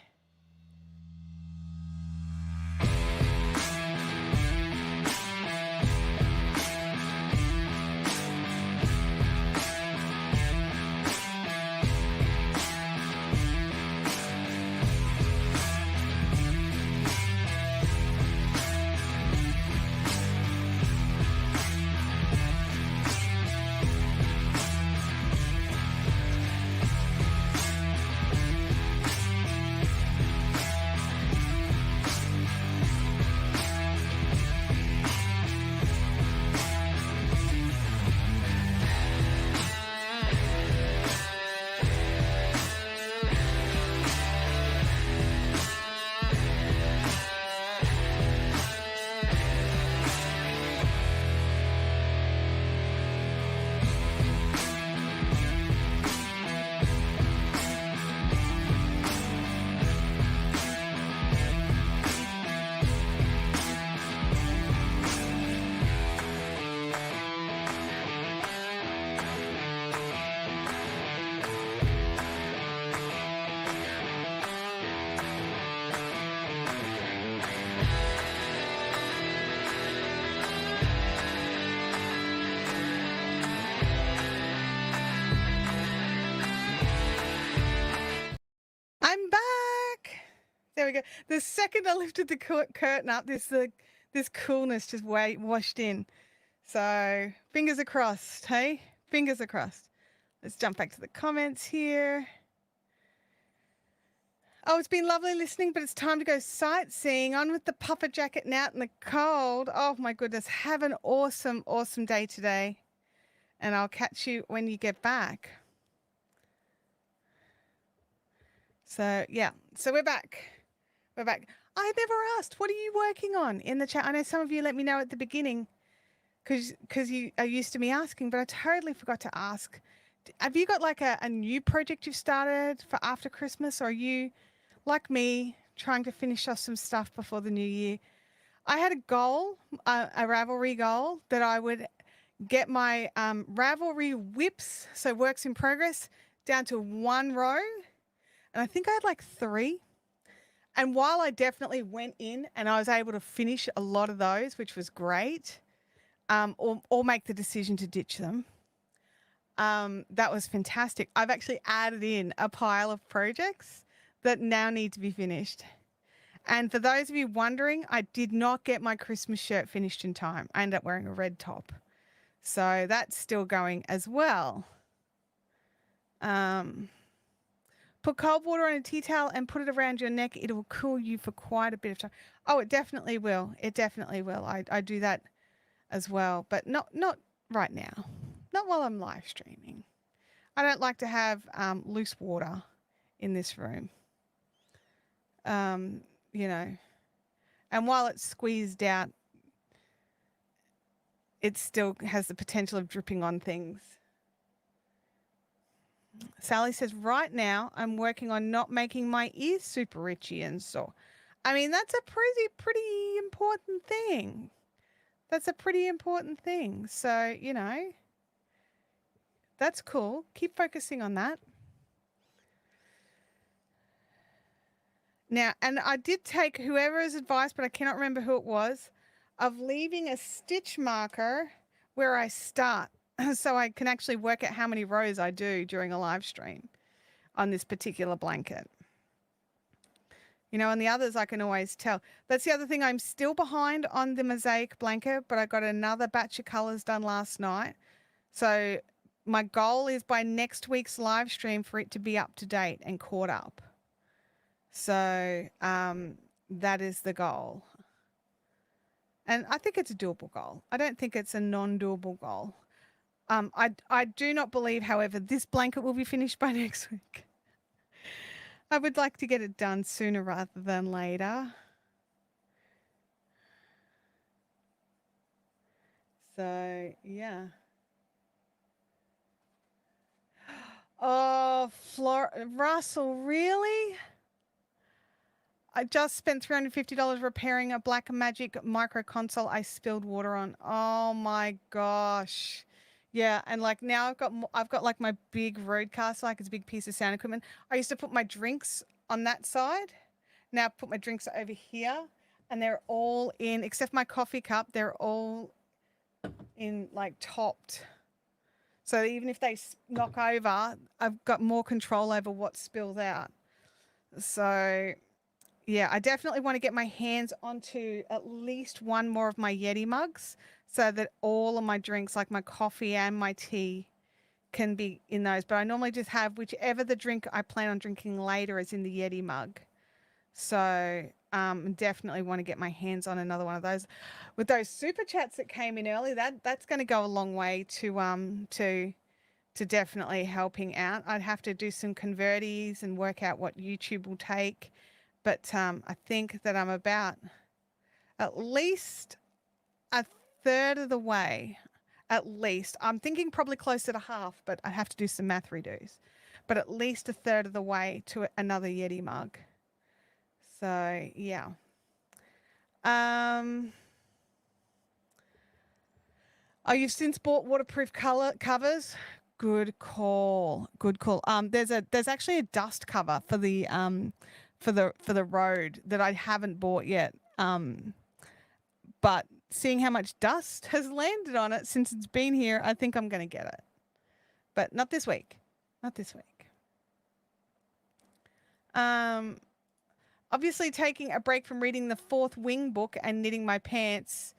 I'm back. There we go. The second I lifted the curtain up, this coolness just washed in. So fingers are crossed, hey? Fingers are crossed. Let's jump back to the comments here. Oh, it's been lovely listening, but it's time to go sightseeing. On with the puffer jacket and out in the cold. Oh my goodness. Have an awesome, awesome day today. And I'll catch you when you get back. So yeah, so we're back. We're back. I never asked, what are you working on in the chat? I know some of you let me know at the beginning because you are used to me asking, but I totally forgot to ask. Have you got like a new project you've started for after Christmas, or are you, like me, trying to finish off some stuff before the new year? I had a goal, a Ravelry goal, that I would get my Ravelry whips, so works in progress, down to 1 row. And I think I had like 3. And while I definitely went in and I was able to finish a lot of those, which was great, or make the decision to ditch them, that was fantastic. I've actually added in a pile of projects that now need to be finished. And for those of you wondering, I did not get my Christmas shirt finished in time. I ended up wearing a red top. So that's still going as well. Put cold water on a tea towel and put it around your neck. It will cool you for quite a bit of time. Oh, it definitely will. It definitely will. I do that as well, but not right now. Not while I'm live streaming. I don't like to have loose water in this room. You know, and while it's squeezed out, it still has the potential of dripping on things. Sally says, right now I'm working on not making my ears super itchy and sore. I mean, that's a pretty important thing. That's a pretty important thing. So, you know, that's cool. Keep focusing on that. Now, and I did take whoever's advice, but I cannot remember who it was, of leaving a stitch marker where I start, so I can actually work out how many rows I do during a live stream on this particular blanket. And the others I can always tell. That's the other thing. I'm still behind on the mosaic blanket, but I got another batch of colors done last night. So my goal is by next week's live stream for it to be up to date and caught up. So that is the goal. And I think it's a doable goal. I don't think it's a non-doable goal. I do not believe, however, this blanket will be finished by next week. I would like to get it done sooner rather than later. So, yeah. Oh, Russell, really? I just spent $350 repairing a Blackmagic micro console I spilled water on. Oh my gosh. Yeah, and like now I've got like my big roadcaster, like it's a big piece of sound equipment. I used to put my drinks on that side. Now I put my drinks over here, and they're all in, except my coffee cup, they're all in like topped. So even if they knock over, I've got more control over what spills out. So yeah, I definitely want to get my hands onto at least one more of my Yeti mugs so that all of my drinks, like my coffee and my tea, can be in those. But I normally just have whichever the drink I plan on drinking later is in the Yeti mug. So definitely want to get my hands on another one of those. With those super chats that came in early, that's going to go a long way to definitely helping out. I'd have to do some converties and work out what YouTube will take. But I think that I'm about at least a third of the way. At least. I'm thinking probably closer to half, but I have to do some math redos. But at least a third of the way to another Yeti mug. So, yeah. Oh, you've since bought waterproof color covers? Good call. Good call. There's actually a dust cover for the road that I haven't bought yet. But seeing how much dust has landed on it since it's been here, I think I'm going to get it. But not this week. Not this week. Obviously taking a break from reading the Fourth Wing book and knitting my pants.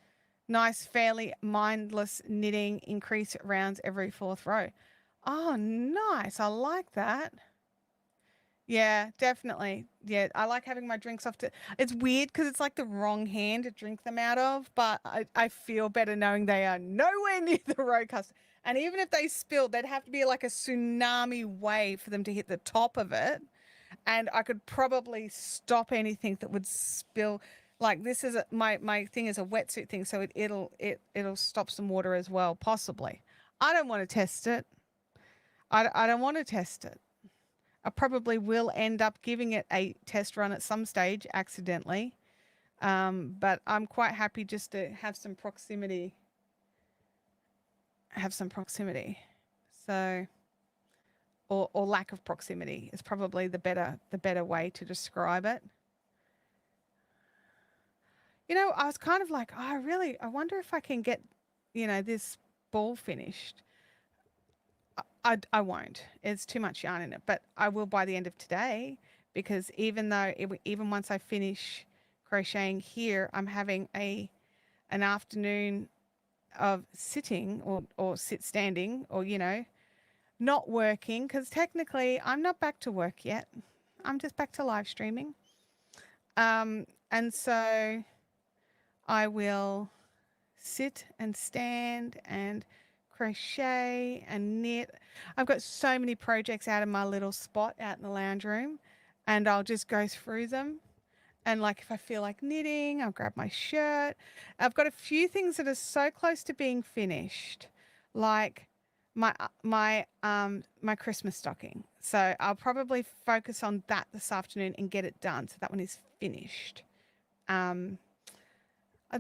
Nice, fairly mindless knitting, increase rounds every fourth row. Oh, nice. I like that. Yeah, definitely. Yeah, I like having my drinks off to. It's weird because it's like the wrong hand to drink them out of, but I feel better knowing they are nowhere near the roadcaster. And even if they spilled, there'd have to be like a tsunami wave for them to hit the top of it. And I could probably stop anything that would spill. Like this is my thing is a wetsuit thing, so it'll stop some water as well, possibly. I don't want to test it. I don't want to test it. I probably will end up giving it a test run at some stage accidentally. But I'm quite happy just to have some proximity. So, or lack of proximity is probably the better way to describe it. I was kind of like, oh, I wonder if I can get, this ball finished. I won't. It's too much yarn in it, but I will by the end of today because even once I finish crocheting here, I'm having an afternoon of sitting or sit standing or, not working because technically I'm not back to work yet. I'm just back to live streaming. And so I will sit and stand and crochet and knit. I've got so many projects out in my little spot out in the lounge room, and I'll just go through them. And like if I feel like knitting, I'll grab my shirt. I've got a few things that are so close to being finished, like my Christmas stocking. So I'll probably focus on that this afternoon and get it done. So that one is finished. It'd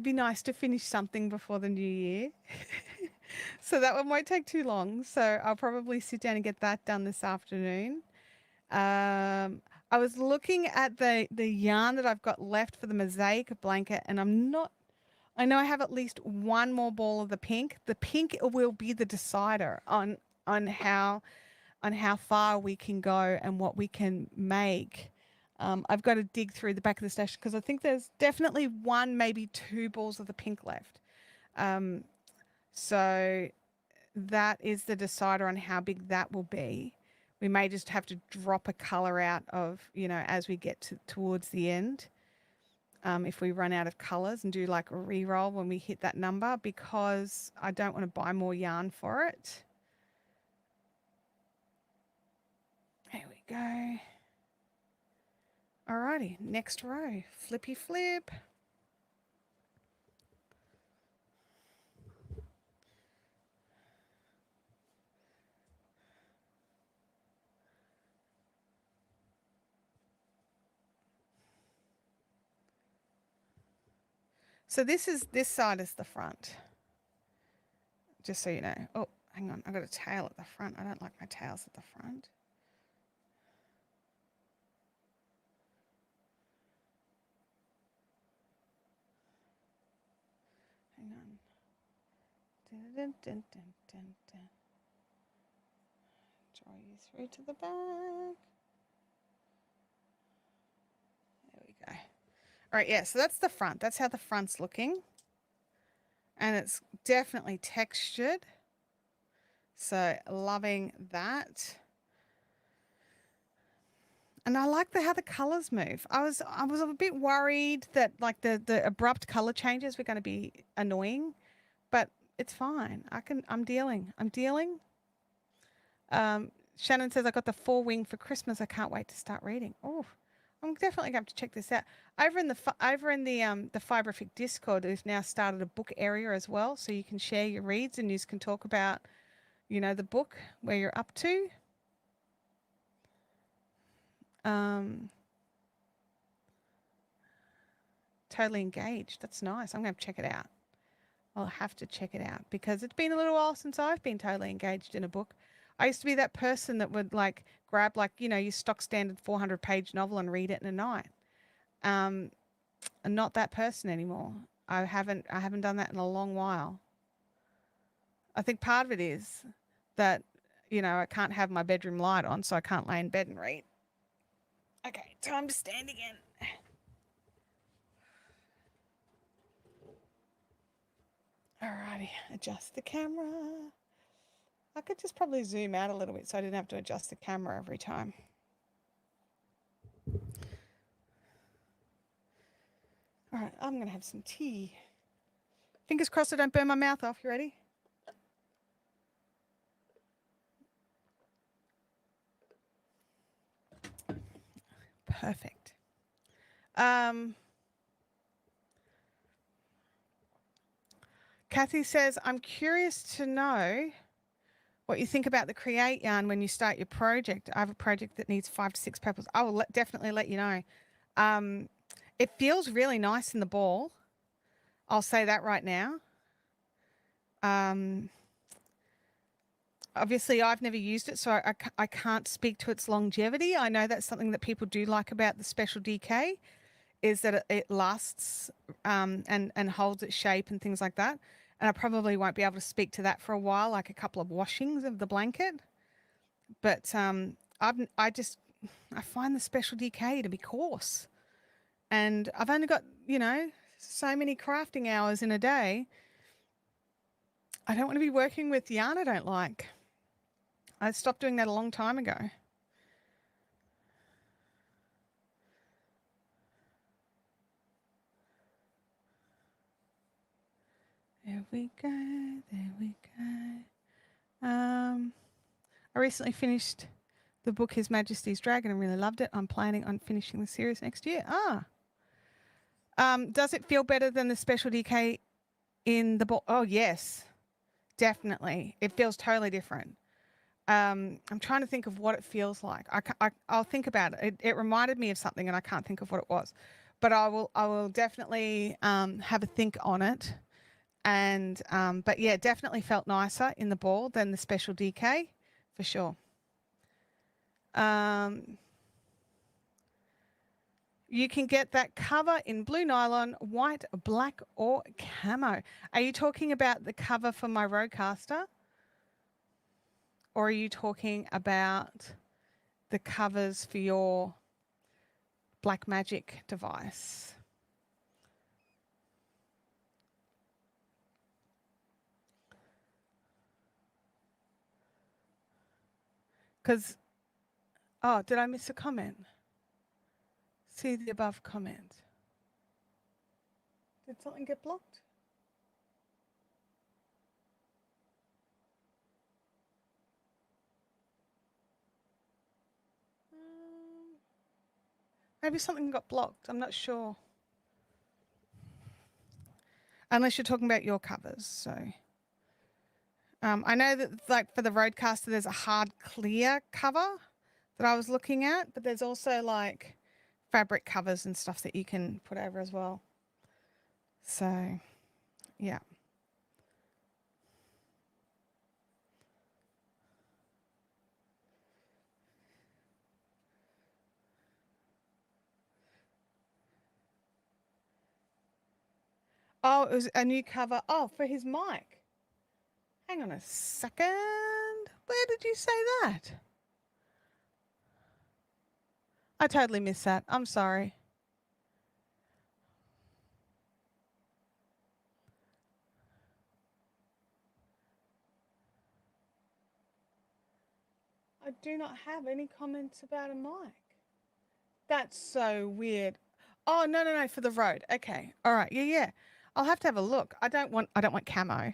be nice to finish something before the new year. So that one won't take too long. So I'll probably sit down and get that done this afternoon. I was looking at the yarn that I've got left for the mosaic blanket, and I know I have at least one more ball of the pink. The pink will be the decider on how far we can go and what we can make. I've got to dig through the back of the station because I think there's definitely one, maybe two balls of the pink left. So that is the decider on how big that will be. We may just have to drop a colour out of, as we get towards the end. If we run out of colours and do like a re-roll when we hit that number, because I don't want to buy more yarn for it. There we go. Alrighty, next row, flippy flip. So this side is the front. Just so you know. Oh, hang on, I've got a tail at the front. I don't like my tails at the front. Hang on. Dun, dun, dun, dun, dun. Draw you through to the back. There we go. All right, yeah, so that's the front. That's how the front's looking. And it's definitely textured. So loving that. And I like how the colours move. I was a bit worried that like the abrupt colour changes were going to be annoying, but it's fine. I'm dealing. Shannon says I got the 4-wing for Christmas. I can't wait to start reading. Oh, I'm definitely going to check this out. Over in the Fibrific Discord, we've now started a book area as well, so you can share your reads and you can talk about, the book where you're up to. Totally engaged. That's nice. I'm going to check it out. I'll have to check it out because it's been a little while since I've been totally engaged in a book. I used to be that person that would like grab your stock standard 400-page novel and read it in a night. I'm not that person anymore. I haven't done that in a long while. I think part of it is that, I can't have my bedroom light on, so I can't lay in bed and read. Okay, time to stand again. Alrighty, adjust the camera. I could just probably zoom out a little bit so I didn't have to adjust the camera every time. All right, I'm going to have some tea. Fingers crossed I don't burn my mouth off. You ready? Perfect. Kathy says, I'm curious to know what you think about the Create yarn when you start your project. I have a project that needs 5 to 6 purples. I will definitely let you know. It feels really nice in the ball. I'll say that right now. Obviously, I've never used it, so I can't speak to its longevity. I know that's something that people do like about the Special DK, is that it lasts and holds its shape and things like that. And I probably won't be able to speak to that for a while, like a couple of washings of the blanket. But I find the Special DK to be coarse. And I've only got, so many crafting hours in a day. I don't want to be working with yarn I don't like. I stopped doing that a long time ago. There we go. There we go. I recently finished the book His Majesty's Dragon and really loved it. I'm planning on finishing the series next year. Does it feel better than the Special DK in the book? Oh, yes, definitely. It feels totally different. I'm trying to think of what it feels like. I'll think about it. It reminded me of something and I can't think of what it was. But I will definitely have a think on it. And but yeah, definitely felt nicer in the ball than the Special DK for sure. You can get that cover in blue nylon, white, black, or camo. Are you talking about the cover for my Rodecaster? Or are you talking about the covers for your black magic device. Because, oh, did I miss a comment? See the above comment. Did something get blocked? Maybe something got blocked. I'm not sure. Unless you're talking about your covers. So I know that, like, for the Roadcaster, there's a hard clear cover that I was looking at, but there's also like fabric covers and stuff that you can put over as well. So, yeah. Oh, it was a new cover. Oh, for his mic. Hang on a second. Where did you say that? I totally missed that. I'm sorry. I do not have any comments about a mic. That's so weird. Oh, no, for the road. Okay. All right. Yeah. I'll have to have a look. I don't want camo.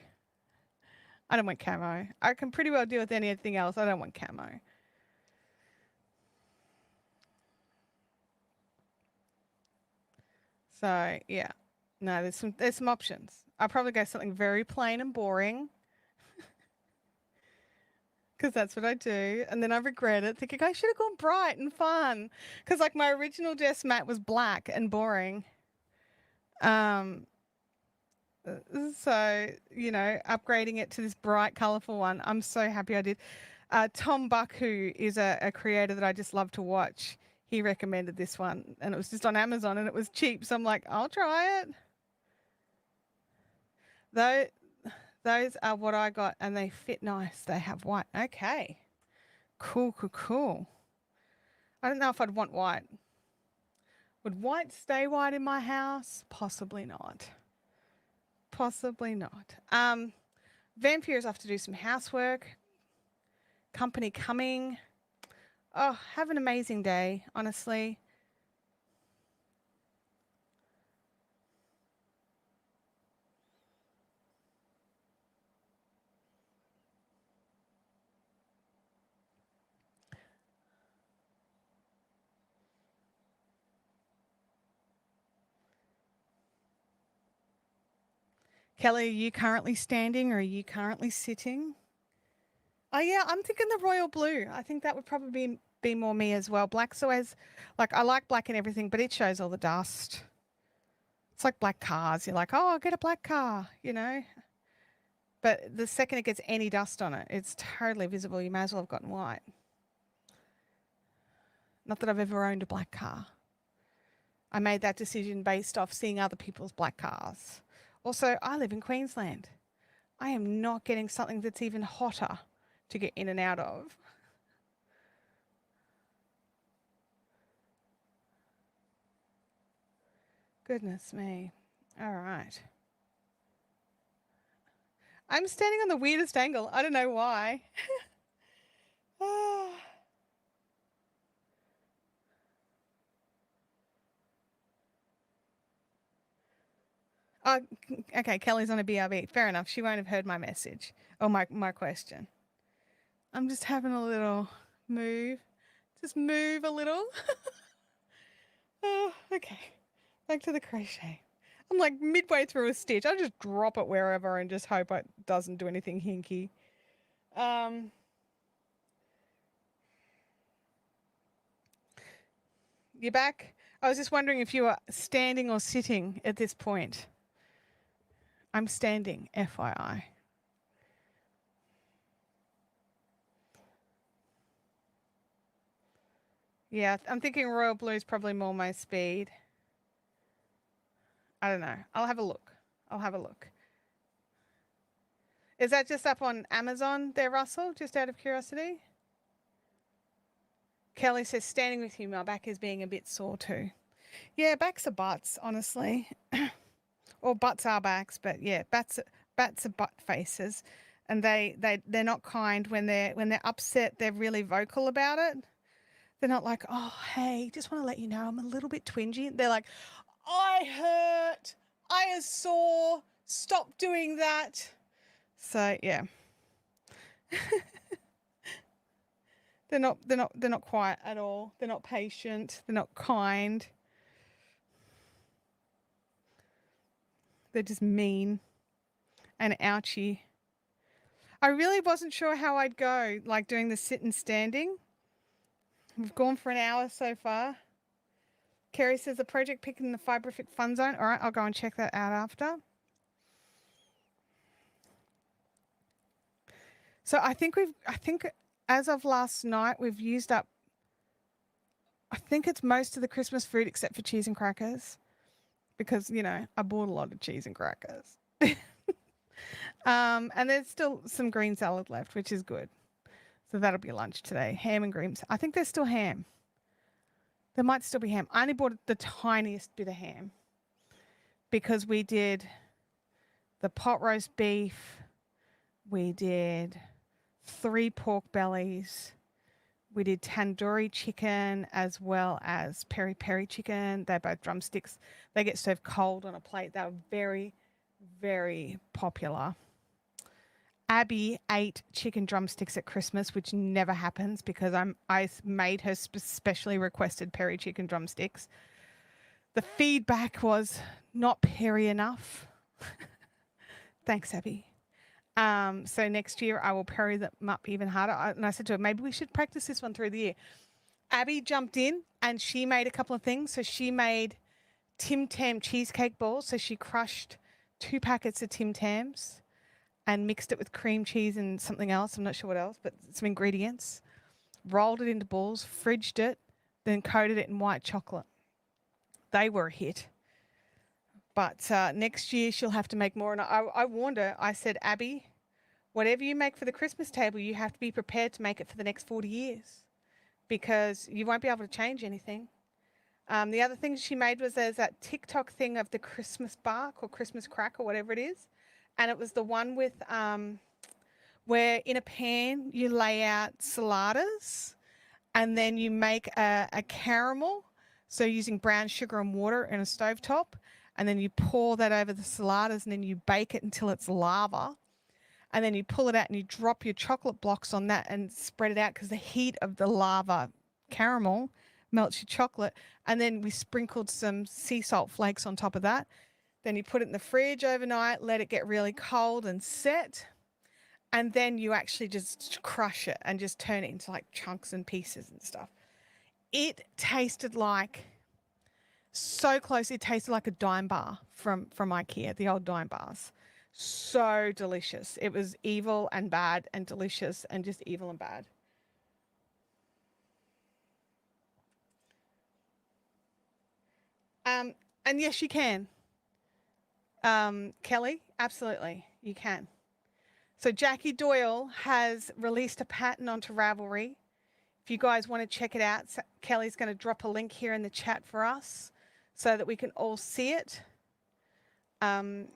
I don't want camo. I can pretty well deal with anything else. I don't want camo. So, yeah. No, there's some options. I'll probably go something very plain and boring. Because that's what I do. And then I regret it, thinking I should have gone bright and fun. Because, like, my original Jess mat was black and boring. So, upgrading it to this bright, colourful one. I'm so happy I did. Tom Buck, who is a creator that I just love to watch, he recommended this one. And it was just on Amazon and it was cheap. So I'm like, I'll try it. Those are what I got and they fit nice. They have white. Okay. Cool. I don't know if I'd want white. Would white stay white in my house? Possibly not. Vampires have to do some housework. Company coming. Oh, have an amazing day, honestly. Kelly, are you currently standing or are you currently sitting? Oh, yeah, I'm thinking the royal blue. I think that would probably be more me as well. Black's always, like, I like black and everything, but it shows all the dust. It's like black cars. You're like, oh, I'll get a black car, But the second it gets any dust on it, it's totally visible. You may as well have gotten white. Not that I've ever owned a black car. I made that decision based off seeing other people's black cars. Also, I live in Queensland. I am not getting something that's even hotter to get in and out of. Goodness me. All right. I'm standing on the weirdest angle. I don't know why. Oh, okay, Kelly's on a BRB. Fair enough. She won't have heard my message or my question. I'm just having a little move. Just move a little. Oh, okay. Back to the crochet. I'm like midway through a stitch. I just drop it wherever and just hope it doesn't do anything hinky. You're back? I was just wondering if you are standing or sitting at this point. I'm standing, FYI. Yeah, I'm thinking royal blue is probably more my speed. I don't know. I'll have a look. Is that just up on Amazon there, Russell? Just out of curiosity? Kelly says, standing with you, my back is being a bit sore too. Yeah, backs are butts, honestly. Or butts are backs, but yeah, bats are butt faces. And they're not kind when they're upset, they're really vocal about it. They're not like, oh, hey, just want to let you know I'm a little bit twingy. They're like, I hurt. I is sore. Stop doing that. So yeah. They're not quiet at all. They're not patient. They're not kind. They're just mean and ouchy. I really wasn't sure how I'd go, like doing the sit and standing. We've gone for an hour so far. Kerry says the project picked in the Fibrific Fun Zone. All right, I'll go and check that out after. So I think as of last night, we've used up, I think it's most of the Christmas food except for cheese and crackers because, I bought a lot of cheese and crackers. And there's still some green salad left, which is good. So that'll be lunch today. Ham and greens. I think there's still ham. There might still be ham. I only bought the tiniest bit of ham because we did the pot roast beef. We did 3 pork bellies. We did tandoori chicken as well as peri peri chicken. They're both drumsticks. They get served cold on a plate. They were very, very popular. Abby ate chicken drumsticks at Christmas, which never happens because I made her specially requested peri chicken drumsticks. The feedback was not peri enough. Thanks, Abby. So next year I will peri them up even harder. And I said to her, maybe we should practice this one through the year. Abby jumped in and she made a couple of things. So she made Tim Tam cheesecake balls. So she crushed 2 packets of Tim Tams and mixed it with cream cheese and something else. I'm not sure what else, but some ingredients. Rolled it into balls, fridged it, then coated it in white chocolate. They were a hit. But next year she'll have to make more. And I warned her, I said, Abby, whatever you make for the Christmas table, you have to be prepared to make it for the next 40 years because you won't be able to change anything. The other thing she made was there's that TikTok thing of the Christmas bark or Christmas crack or whatever it is. And it was the one with where in a pan you lay out saladas and then you make a caramel. So using brown sugar and water in a stovetop. And then you pour that over the saladas and then you bake it until it's lava. And then you pull it out and you drop your chocolate blocks on that and spread it out because the heat of the lava caramel melts your chocolate. And then we sprinkled some sea salt flakes on top of that. Then you put it in the fridge overnight, let it get really cold and set. And then you actually just crush it and just turn it into like chunks and pieces and stuff. It tasted like, so close, it tasted like a dime bar from IKEA, the old dime bars. So delicious. It was evil and bad and delicious and just evil and bad. And yes, you can. Kelly, absolutely, you can. So Jackie Doyle has released a pattern onto Ravelry. If you guys want to check it out, Kelly's going to drop a link here in the chat for us so that we can all see it. And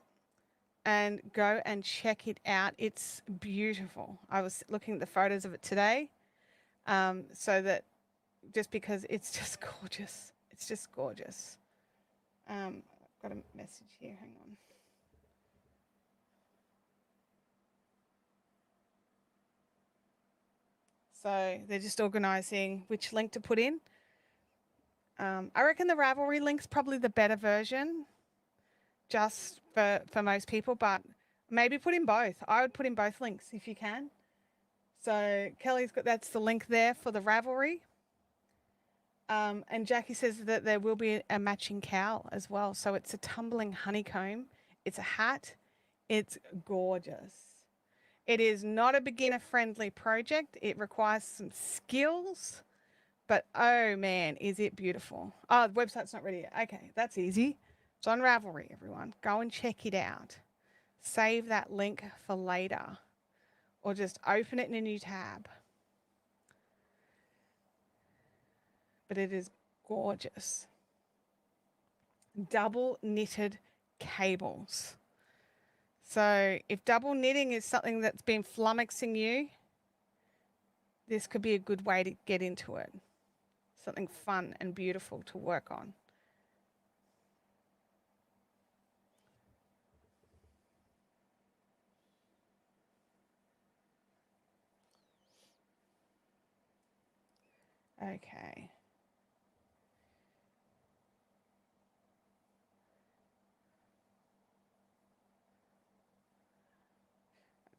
go and check it out. It's beautiful. I was looking at the photos of it today. So that just because it's just gorgeous. It's just gorgeous. I've got a message here. Hang on. So they're just organising which link to put in. I reckon the Ravelry link's probably the better version just for most people, but maybe put in both. I would put in both links if you can. So Kelly's got, that's the link there for the Ravelry. And Jackie says that there will be a matching cowl as well. So it's a tumbling honeycomb. It's a hat. It's gorgeous. It is not a beginner-friendly project. It requires some skills, but oh man, is it beautiful. Oh, the website's not ready yet. Okay, that's easy. It's on Ravelry, everyone. Go and check it out. Save that link for later or just open it in a new tab. but it is gorgeous. Double knitted cables. So if double knitting is something that's been flummoxing you, this could be a good way to get into it. Something fun and beautiful to work on. Okay.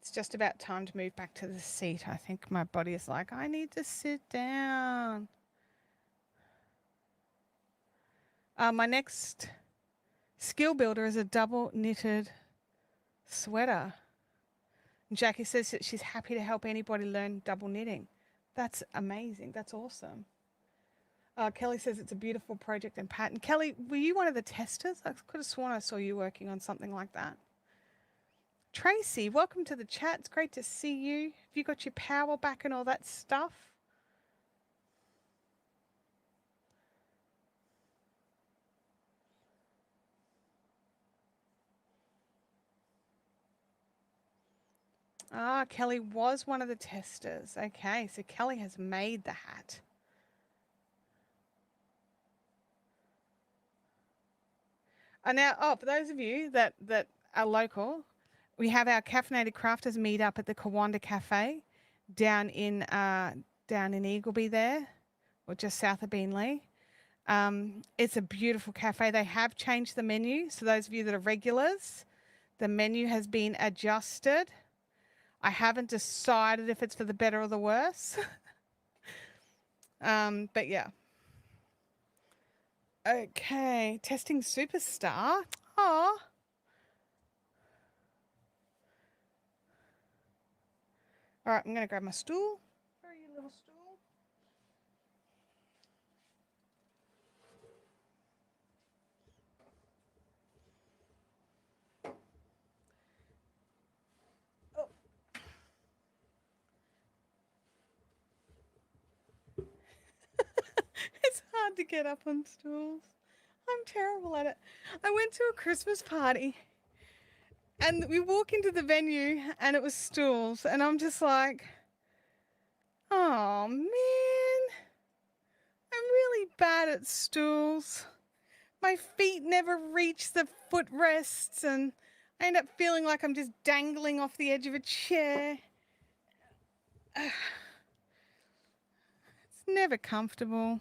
It's just about time to move back to the seat. I think my body is like, I need to sit down. My next skill builder is a double knitted sweater. And Jackie says that she's happy to help anybody learn double knitting. That's amazing. That's awesome. Kelly says it's a beautiful project and pattern. Kelly, were you one of the testers? I could have sworn I saw you working on something like that. Tracy, welcome to the chat. It's great to see you. Have you got your power back and all that stuff? Ah, Kelly was one of the testers. Okay, so Kelly has made the hat. Now, for those of you that are local, we have our Caffeinated Crafters meet up at the Kawanda Cafe down in Eagleby there, or just south of Beenleigh. It's a beautiful cafe. They have changed the menu. So those of you that are regulars, the menu has been adjusted. I haven't decided if it's for the better or the worse. But yeah. Okay, testing superstar. Oh. All right, I'm going to grab my stool. Where are you, little stool? Oh. It's hard to get up on stools. I'm terrible at it. I went to a Christmas party and we walk into the venue and it was stools and I'm just like, oh man, I'm really bad at stools. My feet never reach the footrests and I end up feeling like I'm just dangling off the edge of a chair. It's never comfortable.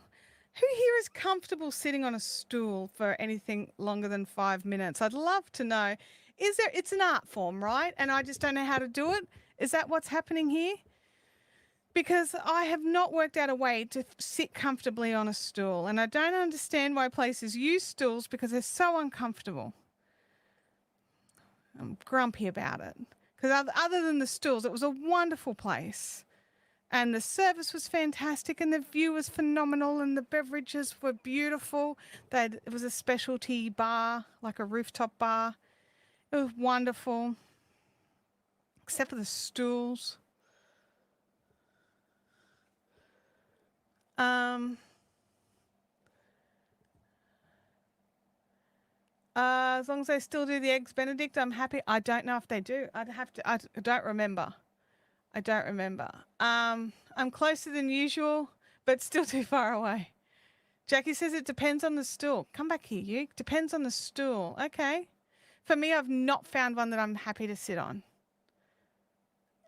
Who here is comfortable sitting on a stool for anything longer than 5 minutes? I'd love to know. It's an art form, right? And I just don't know how to do it. Is that what's happening here? Because I have not worked out a way to sit comfortably on a stool. And I don't understand why places use stools because they're so uncomfortable. I'm grumpy about it. Because other than the stools, it was a wonderful place. And the service was fantastic and the view was phenomenal and the beverages were beautiful. It was a specialty bar, like a rooftop bar. It was wonderful, except for the stools. As long as they still do the Eggs Benedict, I'm happy. I don't know if they do. I don't remember. I'm closer than usual, but still too far away. Jackie says it depends on the stool. Come back here, you. Depends on the stool. Okay. For me, I've not found one that I'm happy to sit on.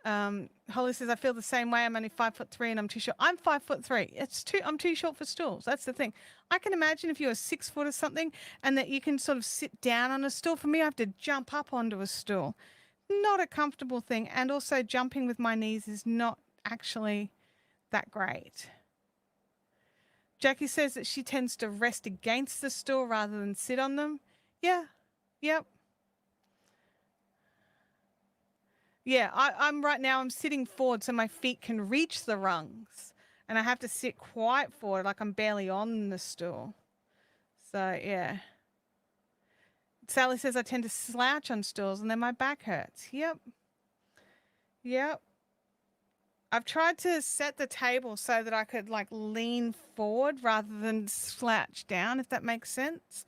Holly says, I feel the same way. I'm only 5'3" and I'm too short. I'm 5'3". I'm too short for stools. That's the thing. I can imagine if you're 6 foot or something and that you can sort of sit down on a stool. For me, I have to jump up onto a stool. Not a comfortable thing. And also jumping with my knees is not actually that great. Jackie says that she tends to rest against the stool rather than sit on them. Yeah. Yep. Yeah, I'm right now, I'm sitting forward so my feet can reach the rungs. And I have to sit quite forward, like I'm barely on the stool. So, yeah. Sally says I tend to slouch on stools and then my back hurts. Yep. I've tried to set the table so that I could like lean forward rather than slouch down, if that makes sense.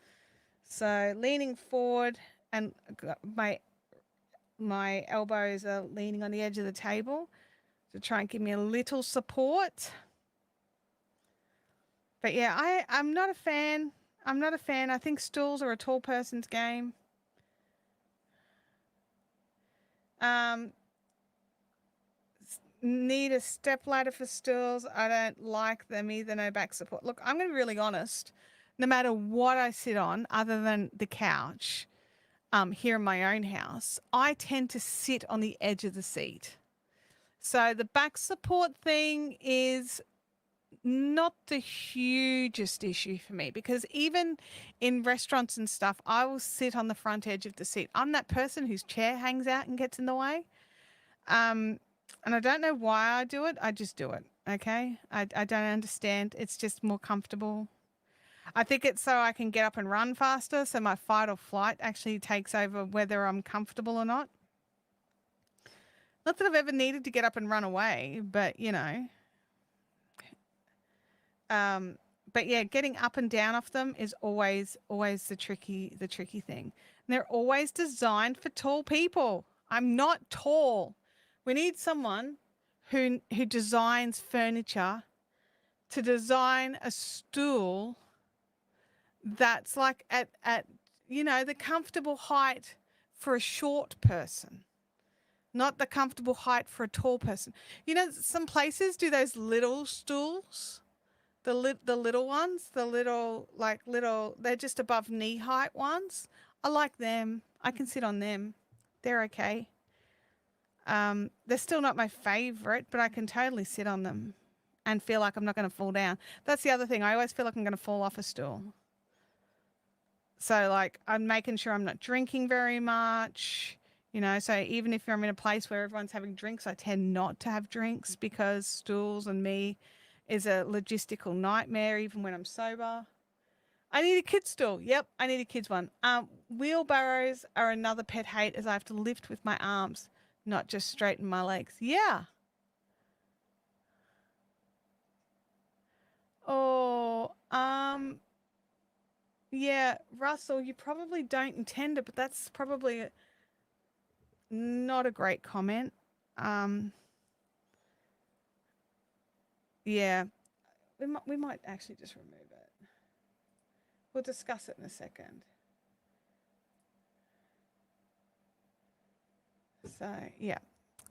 So leaning forward and my elbows are leaning on the edge of the table to try and give me a little support. But yeah, I'm not a fan. I'm not a fan. I think stools are a tall person's game. Um, need a step ladder for stools. I don't like them either. No back support. Look, I'm going to be really honest. No matter what I sit on, other than the couch, here in my own house, I tend to sit on the edge of the seat. So the back support thing is not the hugest issue for me because even in restaurants and stuff, I will sit on the front edge of the seat. I'm that person whose chair hangs out and gets in the way. And I don't know why I do it. I just do it. Okay. I don't understand. It's just more comfortable. I think it's so I can get up and run faster. So my fight or flight actually takes over whether I'm comfortable or not. Not that I've ever needed to get up and run away, but you know. But yeah, getting up and down off them is always the tricky thing. And they're always designed for tall people. I'm not tall. We need someone who designs furniture to design a stool that's like at the comfortable height for a short person, not the comfortable height for a tall person. You know, some places do those little stools, the little ones, they're just above knee height ones. I like them. I can sit on them. They're okay. They're still not my favorite, but I can totally sit on them and feel like I'm not going to fall down. That's the other thing. I always feel like I'm going to fall off a stool. So like I'm making sure I'm not drinking very much, you know, so even if I'm in a place where everyone's having drinks, I tend not to have drinks because stools and me is a logistical nightmare even when I'm sober. I need a kid's stool. Yep, I need a kid's one. Wheelbarrows are another pet hate as I have to lift with my arms, not just straighten my legs. Yeah. Oh, yeah, Russell, you probably don't intend it, but that's probably not a great comment. Yeah, we might actually just remove it. We'll discuss it in a second. So, yeah.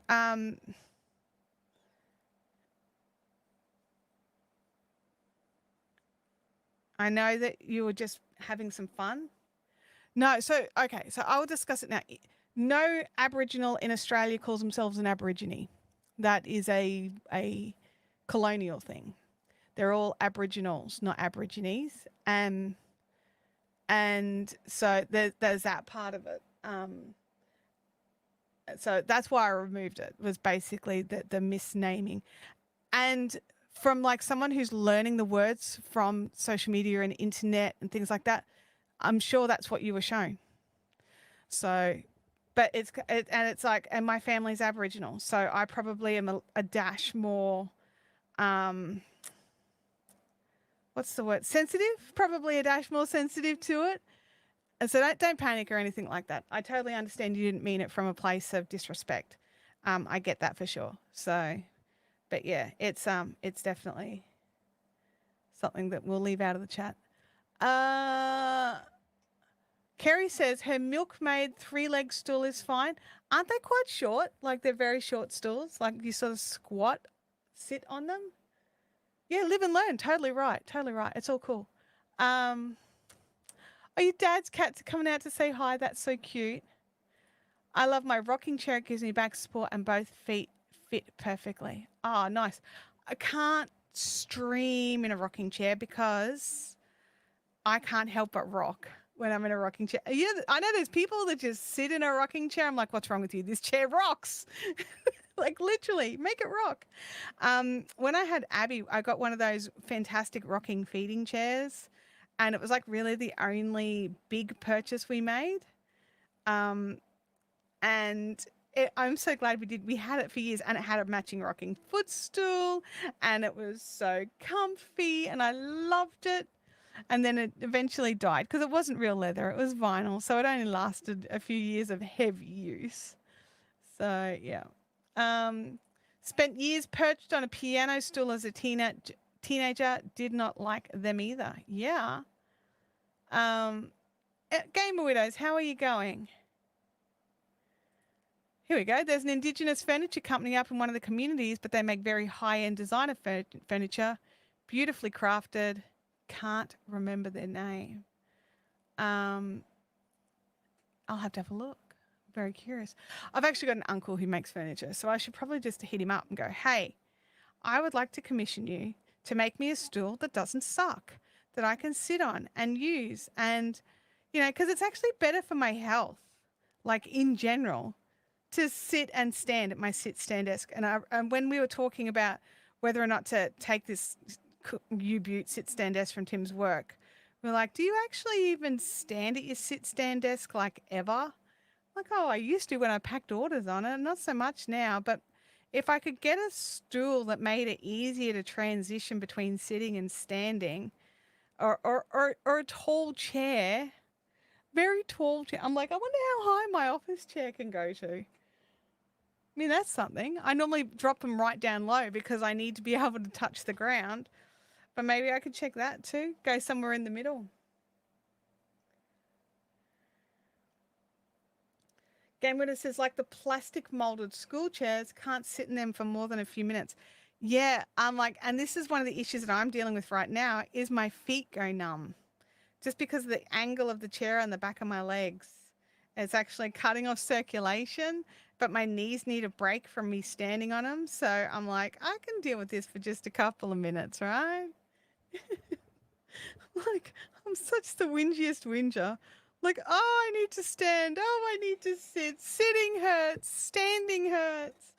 I know that you were just having some fun. No, so okay, so I will discuss it now. No Aboriginal in Australia calls themselves an Aborigine. That is a colonial thing. They're all Aboriginals, not Aborigines. And so there's that part of it. So that's why I removed it, was basically the misnaming. And from like someone who's learning the words from social media and internet and things like that, I'm sure that's what you were shown. So, but it's like, and my family's Aboriginal, so I probably am a dash more, what's the word? Sensitive, probably a dash more sensitive to it. And so don't panic or anything like that. I totally understand you didn't mean it from a place of disrespect. I get that for sure. So, but yeah, it's definitely something that we'll leave out of the chat. Kerry says her milkmaid 3-leg stool is fine. Aren't they quite short? Like they're very short stools. Like you sort of squat, sit on them. Yeah, live and learn. Totally right. Totally right. It's all cool. Oh, your dad's cats are coming out to say hi. That's so cute. I love my rocking chair. It gives me back support and both feet fit perfectly. Oh, nice. I can't stream in a rocking chair because I can't help but rock when I'm in a rocking chair. You know, I know there's people that just sit in a rocking chair. I'm like, what's wrong with you? This chair rocks. Like literally, make it rock. When I had Abby, I got one of those fantastic rocking feeding chairs. And it was like really the only big purchase we made. And I'm so glad we did. We had it for years, and it had a matching rocking footstool, and it was so comfy, and I loved it. And then it eventually died because it wasn't real leather, it was vinyl. So it only lasted a few years of heavy use. So, yeah. Um, Spent years perched on a piano stool as a teenager, did not like them either. Yeah. Gamer Widows, how are you going? Here we go. There's an Indigenous furniture company up in one of the communities, but they make very high end designer furniture, beautifully crafted. Can't remember their name. Um, I'll have to have a look. Very curious. I've actually got an uncle who makes furniture, so I should probably just hit him up and go, hey, I would like to commission you to make me a stool that doesn't suck, that I can sit on and use. And, because it's actually better for my health, like in general, to sit and stand at my sit stand desk. And when we were talking about whether or not to take this U-Butte sit stand desk from Tim's work, we're like, do you actually even stand at your sit stand desk like ever? Like, oh, I used to when I packed orders on it, not so much now. But if I could get a stool that made it easier to transition between sitting and standing, or a tall chair, very tall chair. I'm like, I wonder how high my office chair can go to. I mean, that's something. I normally drop them right down low because I need to be able to touch the ground. But maybe I could check that too. Go somewhere in the middle. Game Winner says, like the plastic molded school chairs, can't sit in them for more than a few minutes. Yeah, I'm like, and this is one of the issues that I'm dealing with right now is my feet go numb. Just because of the angle of the chair on the back of my legs. It's actually cutting off circulation, but my knees need a break from me standing on them. So I'm like, I can deal with this for just a couple of minutes, right? Like, I'm such the whingiest whinger. Like, oh, I need to stand. Oh, I need to sit. Sitting hurts. Standing hurts.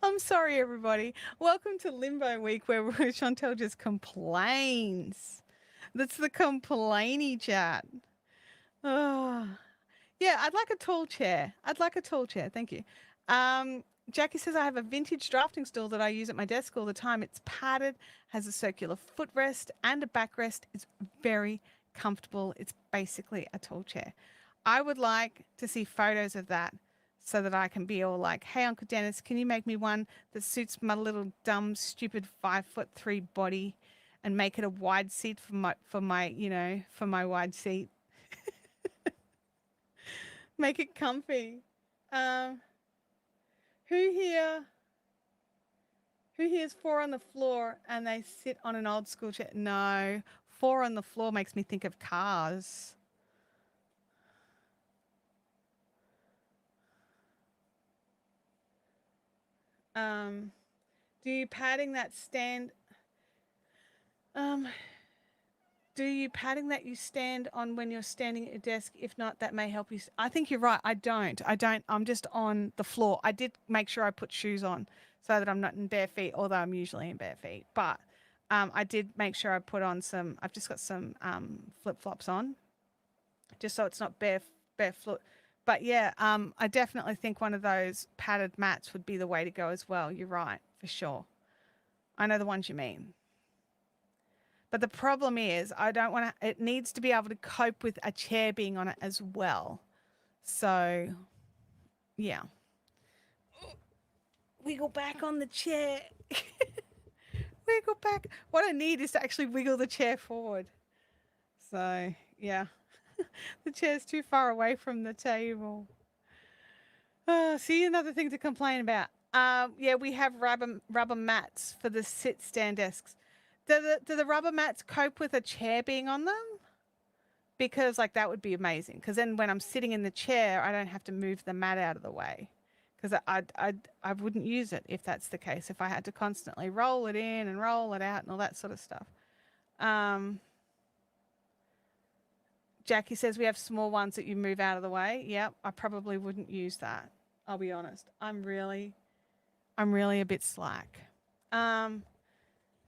I'm sorry, everybody. Welcome to Limbo Week, where Chantel just complains. That's the complainy chat. Oh, yeah, I'd like a tall chair. I'd like a tall chair. Thank you. Jackie says, I have a vintage drafting stool that I use at my desk all the time. It's padded, has a circular footrest and a backrest. It's very comfortable. It's basically a tall chair. I would like to see photos of that so that I can be all like, hey, Uncle Dennis, can you make me one that suits my little dumb, stupid 5'3" body and make it a wide seat for my wide seat. Make it comfy. Um, who here here's four on the floor and they sit on an old school chair? No, four on the floor makes me think of cars. Do you padding that stand? Do you padding that you stand on when you're standing at your desk? If not, that may help you. I think you're right. I don't. I'm just on the floor. I did make sure I put shoes on so that I'm not in bare feet, although I'm usually in bare feet. But I did make sure I put on some. I've just got some flip flops on, just so it's not barefoot. But yeah, I definitely think one of those padded mats would be the way to go as well. You're right, for sure. I know the ones you mean. But the problem is I don't want to, it needs to be able to cope with a chair being on it as well. So, yeah. Wiggle back on the chair. Wiggle back. What I need is to actually wiggle the chair forward. So, yeah. The chair's too far away from the table. See, another thing to complain about. Yeah, we have rubber mats for the sit stand desks. Do the rubber mats cope with a chair being on them? Because like that would be amazing. Because then when I'm sitting in the chair, I don't have to move the mat out of the way. Because I wouldn't use it if that's the case. If I had to constantly roll it in and roll it out and all that sort of stuff. Jackie says we have small ones that you move out of the way. Yep, I probably wouldn't use that. I'll be honest. I'm really a bit slack.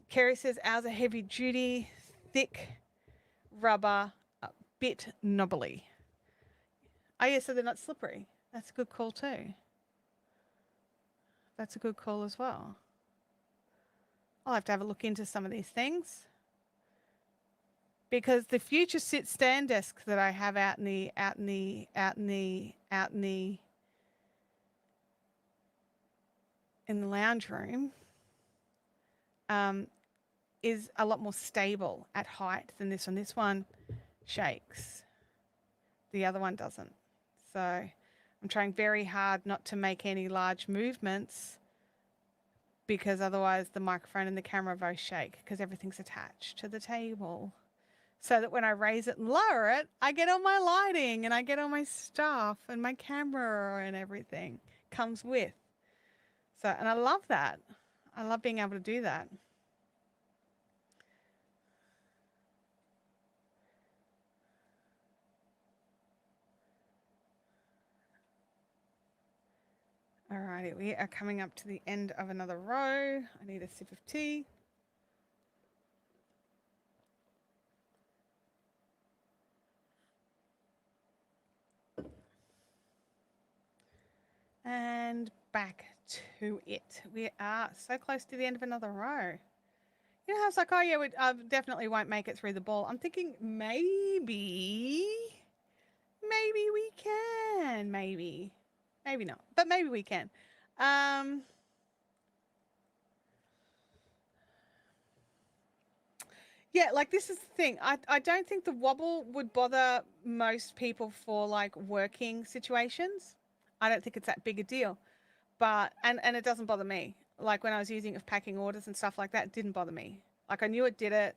Kerry says ours are heavy duty, thick rubber, a bit knobbly. Oh yeah, so they're not slippery. That's a good call too. That's a good call as well. I'll have to have a look into some of these things because the future sit stand desk that I have out in the lounge room um, is a lot more stable at height than this one. This one shakes. The other one doesn't. So I'm trying very hard not to make any large movements because otherwise the microphone and the camera both shake because everything's attached to the table. So that when I raise it and lower it, I get all my lighting and I get all my stuff and my camera and everything comes with. So, and I love that. I love being able to do that. Alrighty, we are coming up to the end of another row. I need a sip of tea. And back to it. We are so close to the end of another row. You know, I was like, oh yeah, I definitely won't make it through the ball. I'm thinking maybe we can. Maybe not, but maybe we can. Yeah, like this is the thing. I don't think the wobble would bother most people for like working situations. I don't think it's that big a deal. But and it doesn't bother me. Like when I was using it for packing orders and stuff like that, it didn't bother me. Like I knew it did it.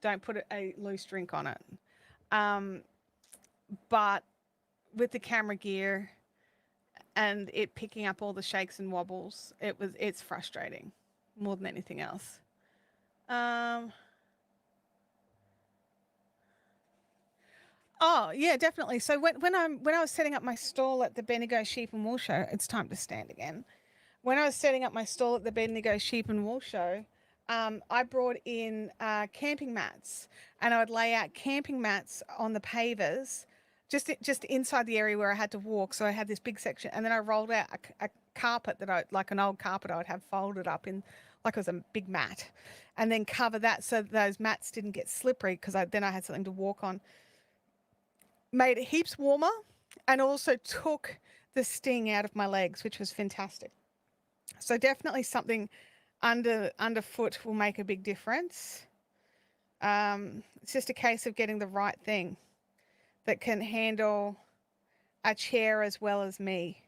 Don't put a loose drink on it. But with the camera gear and it picking up all the shakes and wobbles, it's frustrating more than anything else. Oh yeah, definitely. So when I was setting up my stall at the Bendigo Sheep and Wool Show, it's time to stand again. When I was setting up my stall at the Bendigo Sheep and Wool Show, I brought in camping mats, and I would lay out camping mats on the pavers, just inside the area where I had to walk. So I had this big section, and then I rolled out a carpet like an old carpet I would have folded up in, like it was a big mat, and then cover that so that those mats didn't get slippery because then I had something to walk on. Made it heaps warmer, and also took the sting out of my legs, which was fantastic. So definitely something underfoot will make a big difference. It's just a case of getting the right thing that can handle a chair as well as me.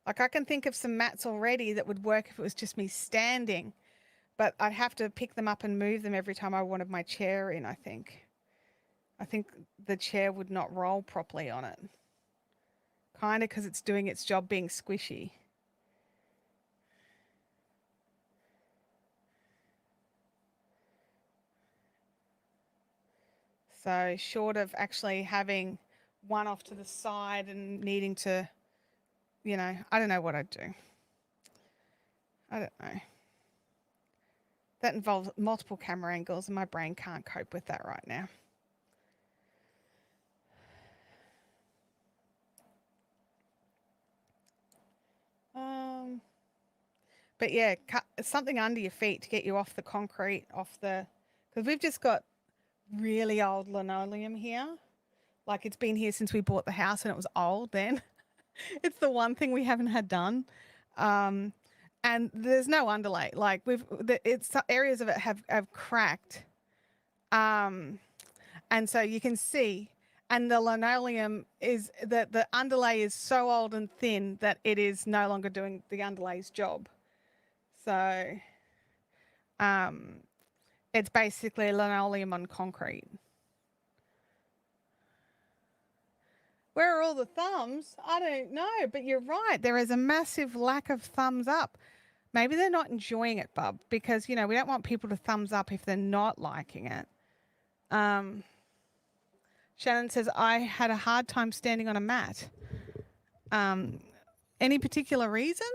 Like I can think of some mats already that would work if it was just me standing, but I'd have to pick them up and move them every time I wanted my chair in, I think. I think the chair would not roll properly on it. Kind of because it's doing its job being squishy. So short of actually having one off to the side and needing to, I don't know what I'd do. I don't know. That involves multiple camera angles and my brain can't cope with that right now. But yeah, something under your feet to get you off the concrete, because we've just got really old linoleum here. Like it's been here since we bought the house and it was old then. It's the one thing we haven't had done. And there's no underlay. Like it's areas of it have cracked. And so you can see, and the linoleum is the underlay is so old and thin that it is no longer doing the underlay's job. So it's basically linoleum on concrete. Where are all the thumbs? I don't know, but you're right. There is a massive lack of thumbs up. Maybe they're not enjoying it, Bub, because, we don't want people to thumbs up if they're not liking it. Shannon says, I had a hard time standing on a mat. Any particular reason?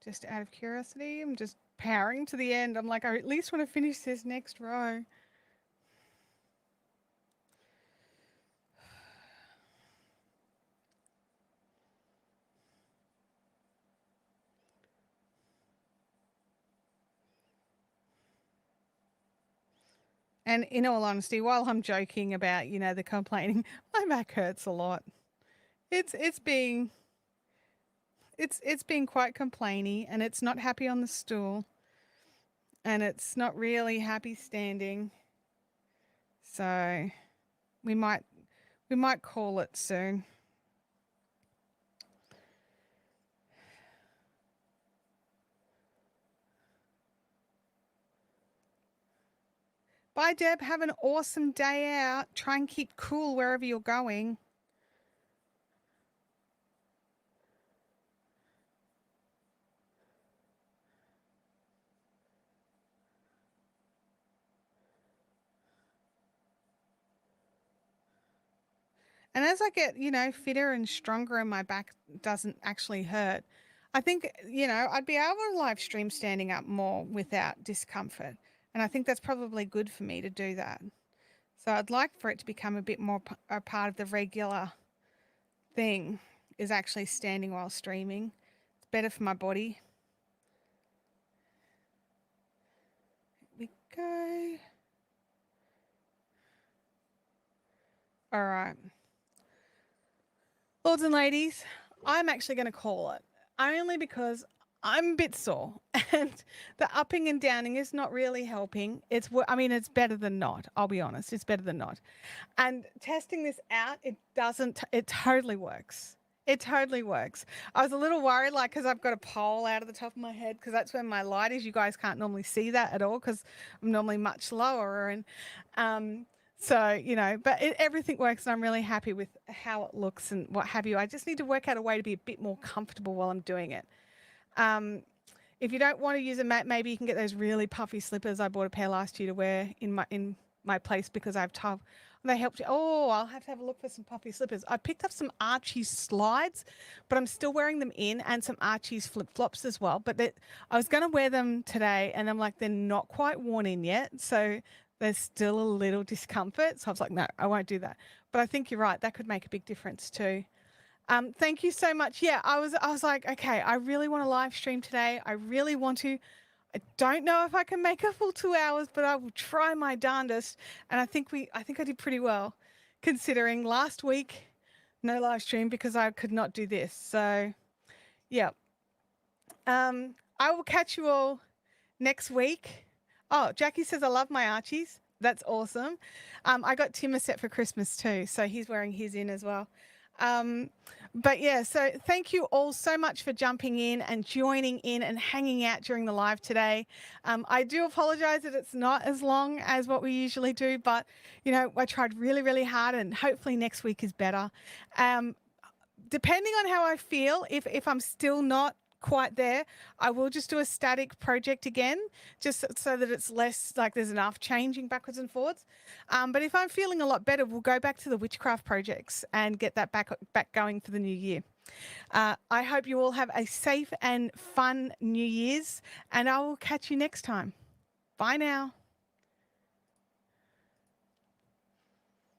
Just out of curiosity, I'm just powering to the end. I'm like, I at least want to finish this next row. And in all honesty, while I'm joking about, the complaining, my back hurts a lot. It's being it's being quite complainy, and it's not happy on the stool, and it's not really happy standing. So we might call it soon. Bye, Deb. Have an awesome day out. Try and keep cool wherever you're going. And as I get, fitter and stronger and my back doesn't actually hurt, I think, I'd be able to live stream standing up more without discomfort. And I think that's probably good for me to do that. So I'd like for it to become a bit more a part of the regular thing, is actually standing while streaming. It's better for my body. Here we go. All right. Lords and ladies, I'm actually going to call it, only because I'm a bit sore and the upping and downing is not really helping. It's better than not. I'll be honest. It's better than not. And testing this out, it totally works. It totally works. I was a little worried, like, because I've got a pole out of the top of my head, because that's where my light is. You guys can't normally see that at all because I'm normally much lower. And so, but everything works, and I'm really happy with how it looks and what have you. I just need to work out a way to be a bit more comfortable while I'm doing it. If you don't want to use a mat, maybe you can get those really puffy slippers. I bought a pair last year to wear in my place because I have tough. They helped you. Oh, I'll have to have a look for some puffy slippers. I picked up some Archie's slides, but I'm still wearing them in, and some Archie's flip-flops as well. But I was going to wear them today, and I'm like, they're not quite worn in yet. So there's still a little discomfort. So I was like, no, I won't do that. But I think you're right. That could make a big difference too. Thank you so much. Yeah, I was like, okay, I really want to live stream today. I really want to. I don't know if I can make a full 2 hours, but I will try my darndest. And I think I did pretty well, considering last week no live stream because I could not do this. So, yeah. I will catch you all next week. Oh, Jackie says I love my Archies. That's awesome. I got Tim a set for Christmas too, so he's wearing his in as well. But yeah, so thank you all so much for jumping in and joining in and hanging out during the live today. I do apologize that it's not as long as what we usually do, but I tried really, really hard, and hopefully next week is better. Depending on how I feel, if I'm still not quite there, I will just do a static project again, just so that it's less like there's enough changing backwards and forwards. But if I'm feeling a lot better, we'll go back to the witchcraft projects and get that back going for the new year. I hope you all have a safe and fun New Year's, and I will catch you next time. Bye now.